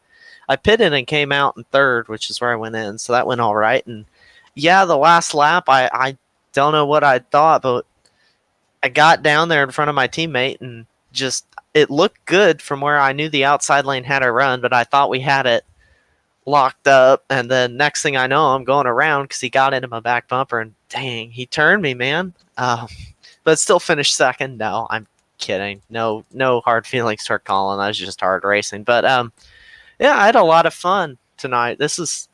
I pitted and came out in 3rd, which is where I went in, so that went all right. And yeah, the last lap, I don't know what I thought, but I got down there in front of my teammate and just. It looked good from where I knew the outside lane had a run, but I thought we had it locked up. And then next thing I know, I'm going around because he got into my back bumper, and dang, he turned me, man. But still finished 2nd. No, I'm kidding. No hard feelings toward Colin. That was just hard racing. But yeah, I had a lot of fun tonight. This is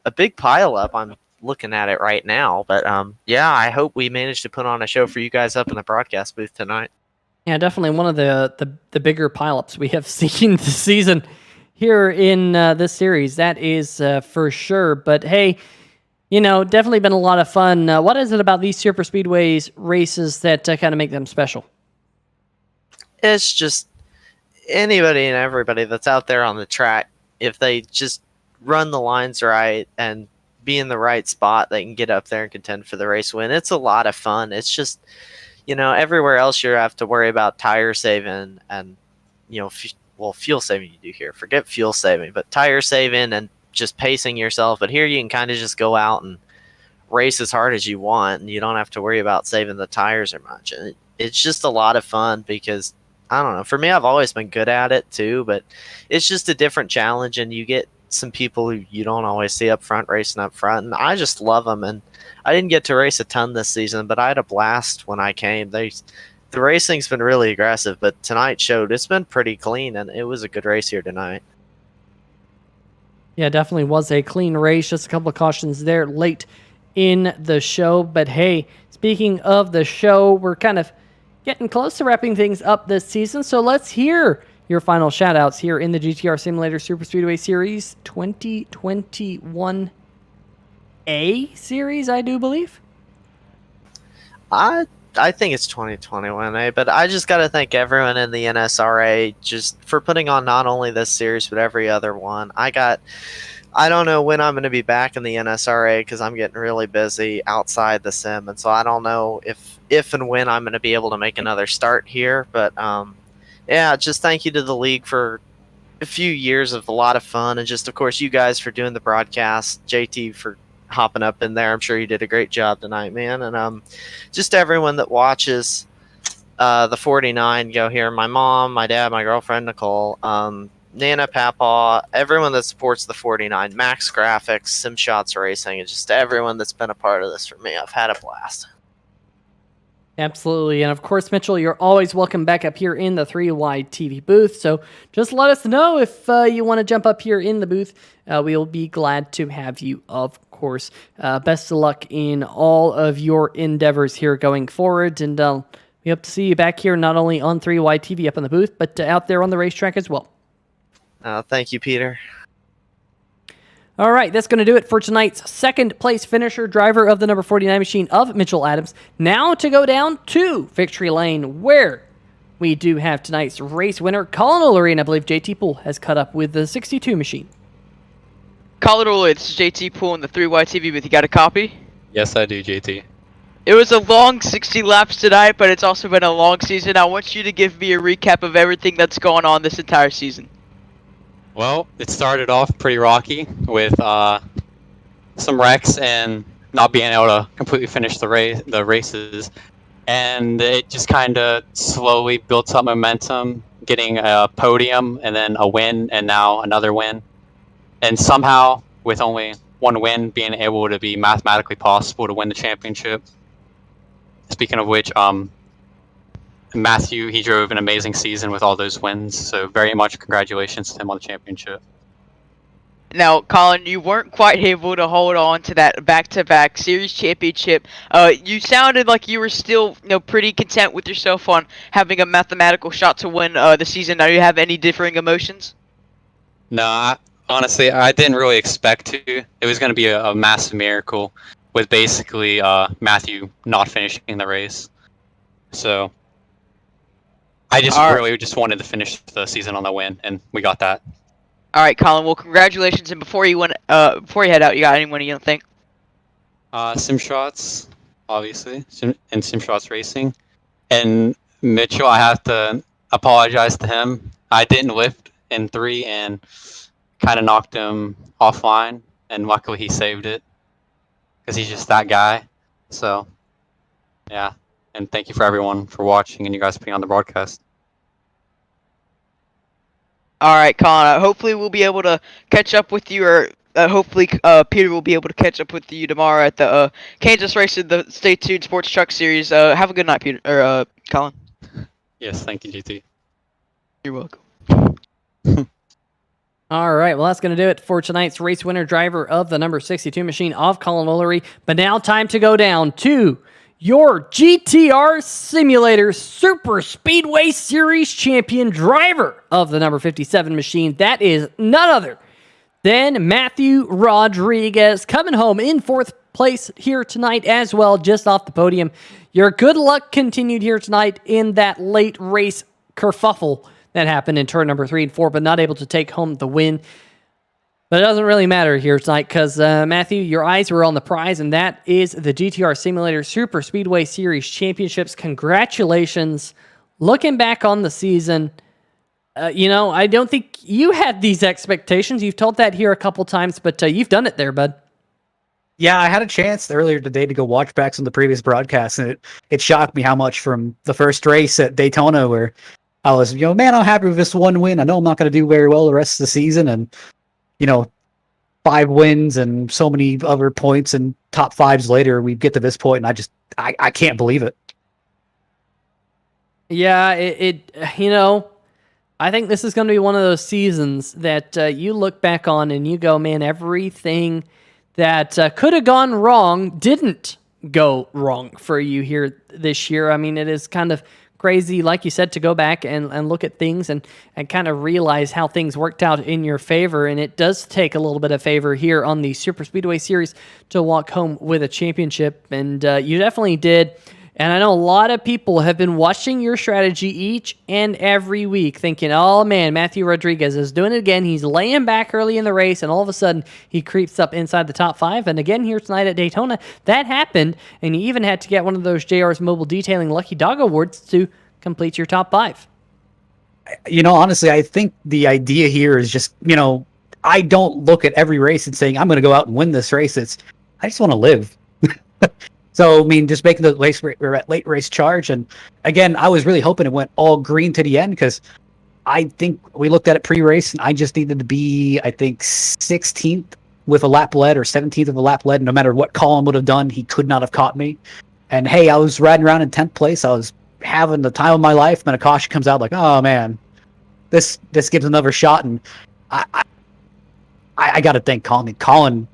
a big pileup. I'm looking at it right now. But yeah, I hope we managed to put on a show for you guys up in the broadcast booth tonight. Yeah, definitely one of the bigger pileups we have seen this season here in this series. That is for sure. But hey, definitely been a lot of fun. What is it about these Superspeedways races that kind of make them special? It's just anybody and everybody that's out there on the track, if they just run the lines right and be in the right spot, they can get up there and contend for the race win. It's a lot of fun. It's just... everywhere else you have to worry about tire saving and, fuel saving you do here. Forget fuel saving, but tire saving and just pacing yourself. But here you can kind of just go out and race as hard as you want, and you don't have to worry about saving the tires or much. And it's just a lot of fun because, I don't know, for me, I've always been good at it too, but it's just a different challenge, and you get some people who you don't always see up front racing up front, and I just love them. And I didn't get to race a ton this season, but I had a blast when I came. The racing's been really aggressive, but tonight showed it's been pretty clean, and it was a good race here tonight. Yeah, definitely was a clean race. Just a couple of cautions there late in the show. But hey, speaking of the show, we're kind of getting close to wrapping things up this season, so let's hear your final shout-outs here in the GTR Simulator Superspeedway Series 2021 A series, I do believe. I think it's 2021 A, but I just got to thank everyone in the NSRA just for putting on not only this series but every other one. I don't know when I'm going to be back in the NSRA because I'm getting really busy outside the sim, and so I don't know if and when I'm going to be able to make another start here. But yeah, just thank you to the league for a few years of a lot of fun, and just, of course, you guys for doing the broadcast, JT for hopping up in there. I'm sure you did a great job tonight, man. And just everyone that watches the 49 go here. My mom, my dad, my girlfriend Nicole, Nana, Papa, everyone that supports the 49, Max Grafix, SimShots Racing, and just everyone that's been a part of this for me. I've had a blast. Absolutely. And of course, Mitchell, you're always welcome back up here in the 3-Wide TV booth. So just let us know if you want to jump up here in the booth. We'll be glad to have you, of course. Best of luck in all of your endeavors here going forward. And we hope to see you back here not only on 3-Wide TV up in the booth, but out there on the racetrack as well. Thank you, Peter. All right, that's going to do it for tonight's second place finisher, driver of the number 49 machine of Mitchell Adams. Now to go down to Victory Lane, where we do have tonight's race winner, Colin O'Leary, and I believe JT Poole has cut up with the 62 machine. Colin O'Leary, this is JT Poole in the 3Y TV booth. You got a copy? Yes, I do, JT. It was a long 60 laps tonight, but it's also been a long season. I want you to give me a recap of everything that's gone on this entire season. Well, it started off pretty rocky with some wrecks and not being able to completely finish the races, and it just kind of slowly built up momentum, getting a podium and then a win and now another win, and somehow with only one win being able to be mathematically possible to win the championship. Speaking of which, Matthew, he drove an amazing season with all those wins, so very much congratulations to him on the championship. Now, Colin, you weren't quite able to hold on to that back-to-back series championship. You sounded like you were still, pretty content with yourself on having a mathematical shot to win the season. Now, do you have any differing emotions? No, honestly, I didn't really expect to. It was going to be a massive miracle with basically Matthew not finishing the race. So I really just wanted to finish the season on the win, and we got that. All right, Colin. Well, congratulations. And before you head out, you got anyone you don't think? SimShots, obviously, and SimShots Racing, and Mitchell. I have to apologize to him. I didn't lift in 3 and kind of knocked him offline, and luckily he saved it because he's just that guy. So, yeah. And thank you for everyone for watching and you guys putting on the broadcast. All right, Colin. Hopefully we'll be able to catch up with you, or hopefully Peter will be able to catch up with you tomorrow at the Kansas race of the Stay Tuned Sports Truck Series. Have a good night, Peter or Colin. Yes, thank you, GT. You're welcome. All right, well, that's going to do it for tonight's race winner, driver of the number 62 machine of Colin O'Leary. But now time to go down to your GTR Simulator Superspeedway Series champion, driver of the number 57 machine. That is none other than Matthew Rodriguez, coming home in 4th place here tonight as well, just off the podium. Your good luck continued here tonight in that late race kerfuffle that happened in turn number 3 and 4, but not able to take home the win. But it doesn't really matter here tonight because, Matthew, your eyes were on the prize, and that is the GTR Simulator Superspeedway Series Championships. Congratulations. Looking back on the season, I don't think you had these expectations. You've told that here a couple times, but you've done it there, bud. Yeah, I had a chance earlier today to go watch back some of the previous broadcasts, and it shocked me how much from the first race at Daytona where I was, man, I'm happy with this one win. I know I'm not going to do very well the rest of the season, and 5 wins and so many other points and top 5s later, we get to this point, and I can't believe it. Yeah, I think this is going to be one of those seasons that you look back on and you go, man, everything that could have gone wrong didn't go wrong for you here this year. I mean, it is kind of crazy, like you said, to go back and look at things and kind of realize how things worked out in your favor. And it does take a little bit of favor here on the Superspeedway Series to walk home with a championship. And you definitely did. And I know a lot of people have been watching your strategy each and every week thinking, oh man, Matthew Rodriguez is doing it again. He's laying back early in the race, and all of a sudden he creeps up inside the top 5. And again here tonight at Daytona, that happened, and you even had to get one of those JR's Mobile Detailing Lucky Dog Awards to complete your top 5. Honestly, I think the idea here is just, I don't look at every race and saying, I'm going to go out and win this race. It's, I just want to live. So, I mean, just making the late race charge. And again, I was really hoping it went all green to the end because I think we looked at it pre-race and I just needed to be, I think, 16th with a lap lead or 17th with a lap lead. No matter what Colin would have done, he could not have caught me. And hey, I was riding around in 10th place. I was having the time of my life. And then a caution comes out like, oh man, this gives another shot. And I got to thank Colin. Colin,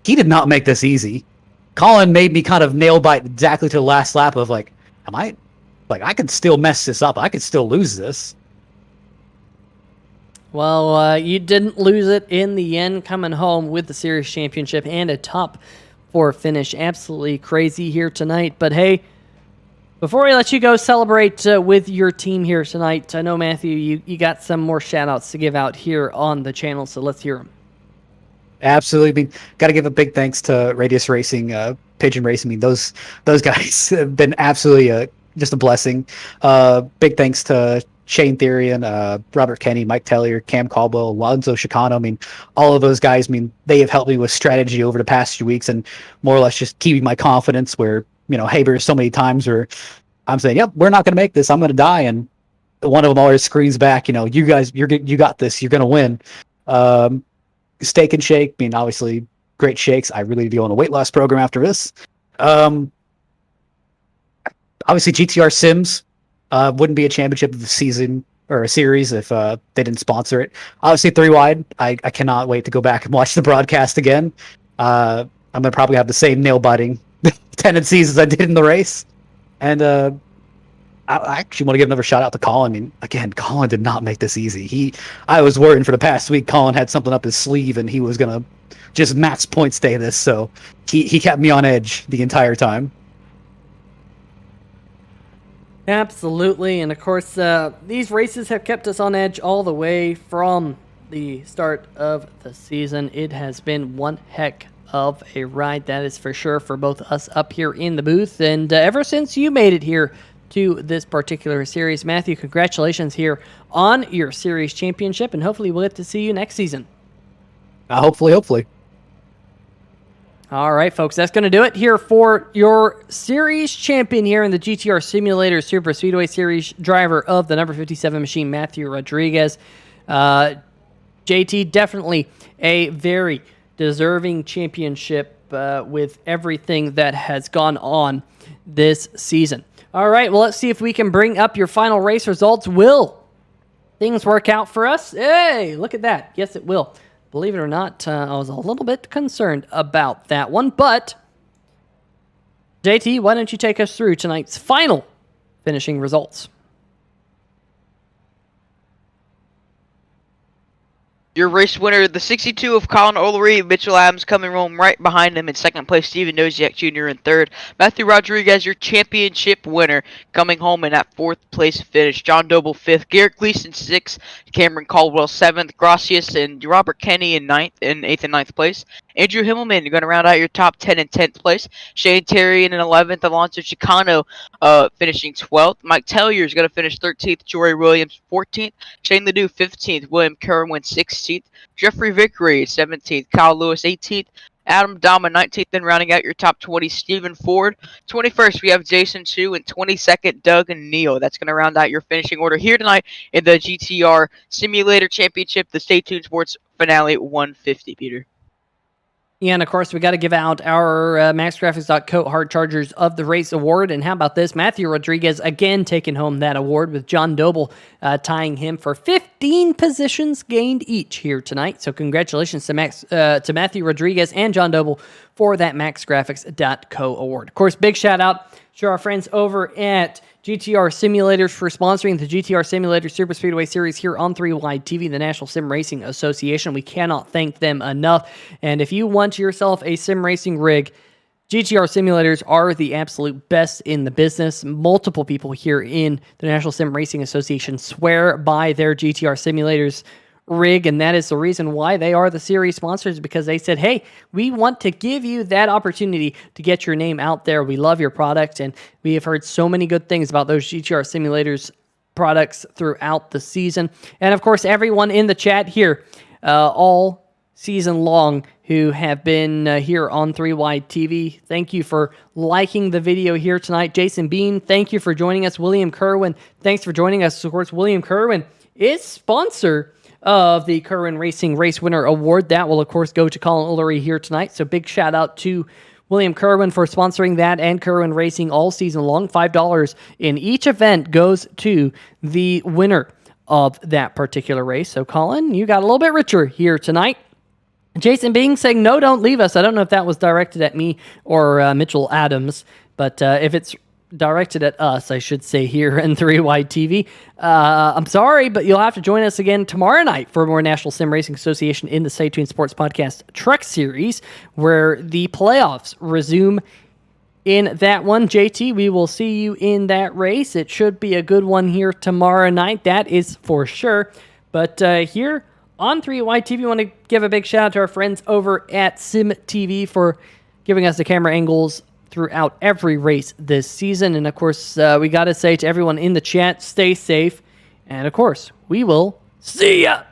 he did not make this easy. Colin made me kind of nail bite exactly to the last lap of like, I could still mess this up. I could still lose this. Well, you didn't lose it in the end, coming home with the series championship and a top 4 finish. Absolutely crazy here tonight. But hey, before we let you go celebrate with your team here tonight, I know, Matthew, you got some more shout-outs to give out here on the channel, so let's hear them. Absolutely. I mean, got to give a big thanks to Radius Racing, Pigeon Racing. I mean, those guys have been absolutely just a blessing. Big thanks to Shane Therian, Robert Kenny, Mike Tellier, Cam Caldwell, Alonzo Chicano. I mean, all of those guys, I mean, they have helped me with strategy over the past few weeks and more or less just keeping my confidence where, you know, hey, there's so many times where I'm saying, yep, we're not going to make this. I'm going to die. And one of them always screams back, you know, you guys, you got this. You're going to win. Steak and Shake, I mean, obviously great shakes. I really need to go on a weight loss program after this. Obviously GTR Sims wouldn't be a championship of the season or a series if they didn't sponsor it. Obviously 3 Wide, I cannot wait to go back and watch the broadcast again. I'm going to probably have the same nail-biting tendencies as I did in the race. And I actually want to give another shout out to Colin. I mean, again, Colin did not make this easy. I was worried for the past week Colin had something up his sleeve and he was going to just max point stay this. So he kept me on edge the entire time. Absolutely. And of course, these races have kept us on edge all the way from the start of the season. It has been one heck of a ride, that is for sure, for both us up here in the booth. And ever since you made it here to this particular series, Matthew, congratulations here on your series championship, and hopefully we'll get to see you next season. Hopefully. All right, folks, that's going to do it here for your series champion here in the GTR Simulator Superspeedway Series, driver of the number 57 machine, Matthew Rodriguez. JT, definitely a very deserving championship with everything that has gone on this season. All right, well, let's see if we can bring up your final race results. Will things work out for us? Hey, look at that. Yes, it will. Believe it or not, I was a little bit concerned about that one. But, JT, why don't you take us through tonight's final finishing results? Your race winner, the 62 of Colin O'Leary, Mitchell Adams coming home right behind him in second place, Steven Noziak Jr. in third. Matthew Rodriguez, your championship winner, coming home in that fourth place finish. John Doble fifth, Garrett Gleason sixth, Cameron Caldwell seventh, Gracias and Robert Kenny in eighth and ninth place. Andrew Himmelman, you're going to round out your top 10 in 10th place. Shane Terry in 11th. Alonso Chicano finishing 12th. Mike Tellier is going to finish 13th. Jory Williams 14th. Shane Ledoux 15th. William Kirwan 16th. Jeffrey Vickery 17th. Kyle Lewis 18th. Adam Dama 19th. Then rounding out your top 20, Stephen Ford. 21st, we have Jason Chu. And 22nd, Doug and Neal. That's going to round out your finishing order here tonight in the GTR Simulator Championship, the Stay Tuned Sports Finale 150, Peter. Yeah, and of course, we got to give out our MaxGraphics.co Hard Chargers of the Race Award. And how about this? Matthew Rodriguez again taking home that award with John Doble tying him for 15 positions gained each here tonight. So congratulations to Matthew Rodriguez and John Doble for that MaxGraphics.co award. Of course, big shout out to our friends over at GTR Simulators for sponsoring the GTR Simulator Superspeedway Series here on 3 Wide TV, the National Sim Racing Association. We cannot thank them enough. And if you want yourself a sim racing rig, GTR Simulators are the absolute best in the business. Multiple people here in the National Sim Racing Association swear by their GTR Simulators rig, and that is the reason why they are the series sponsors, because they said, hey, we want to give you that opportunity to get your name out there. We love your product, and we have heard so many good things about those GTR Simulators products throughout the season. And of course, everyone in the chat here all season long who have been here on 3Y TV. Thank you for liking the video here tonight. Jason Bean, thank you for joining us. William Kirwan, thanks for joining us. Of course, William Kirwan is sponsor of the Kirwan Racing Race Winner Award. That will, of course, go to Colin Ullery here tonight. So big shout out to William Kirwan for sponsoring that and Kirwan Racing all season long. $5 in each event goes to the winner of that particular race. So, Colin, you got a little bit richer here tonight. Jason Bing saying, no, don't leave us. I don't know if that was directed at me or Mitchell Adams, but if it's directed at us, I should say, here in 3Y TV. I'm sorry, but you'll have to join us again tomorrow night for more National Sim Racing Association in the Stay Tuned Sports Podcast Truck Series, where the playoffs resume in that one. JT, we will see you in that race. It should be a good one here tomorrow night. That is for sure. But here on 3Y TV, I want to give a big shout out to our friends over at Sim TV for giving us the camera angles throughout every race this season. And of course, we got to say to everyone in the chat, stay safe. And of course, we will see ya.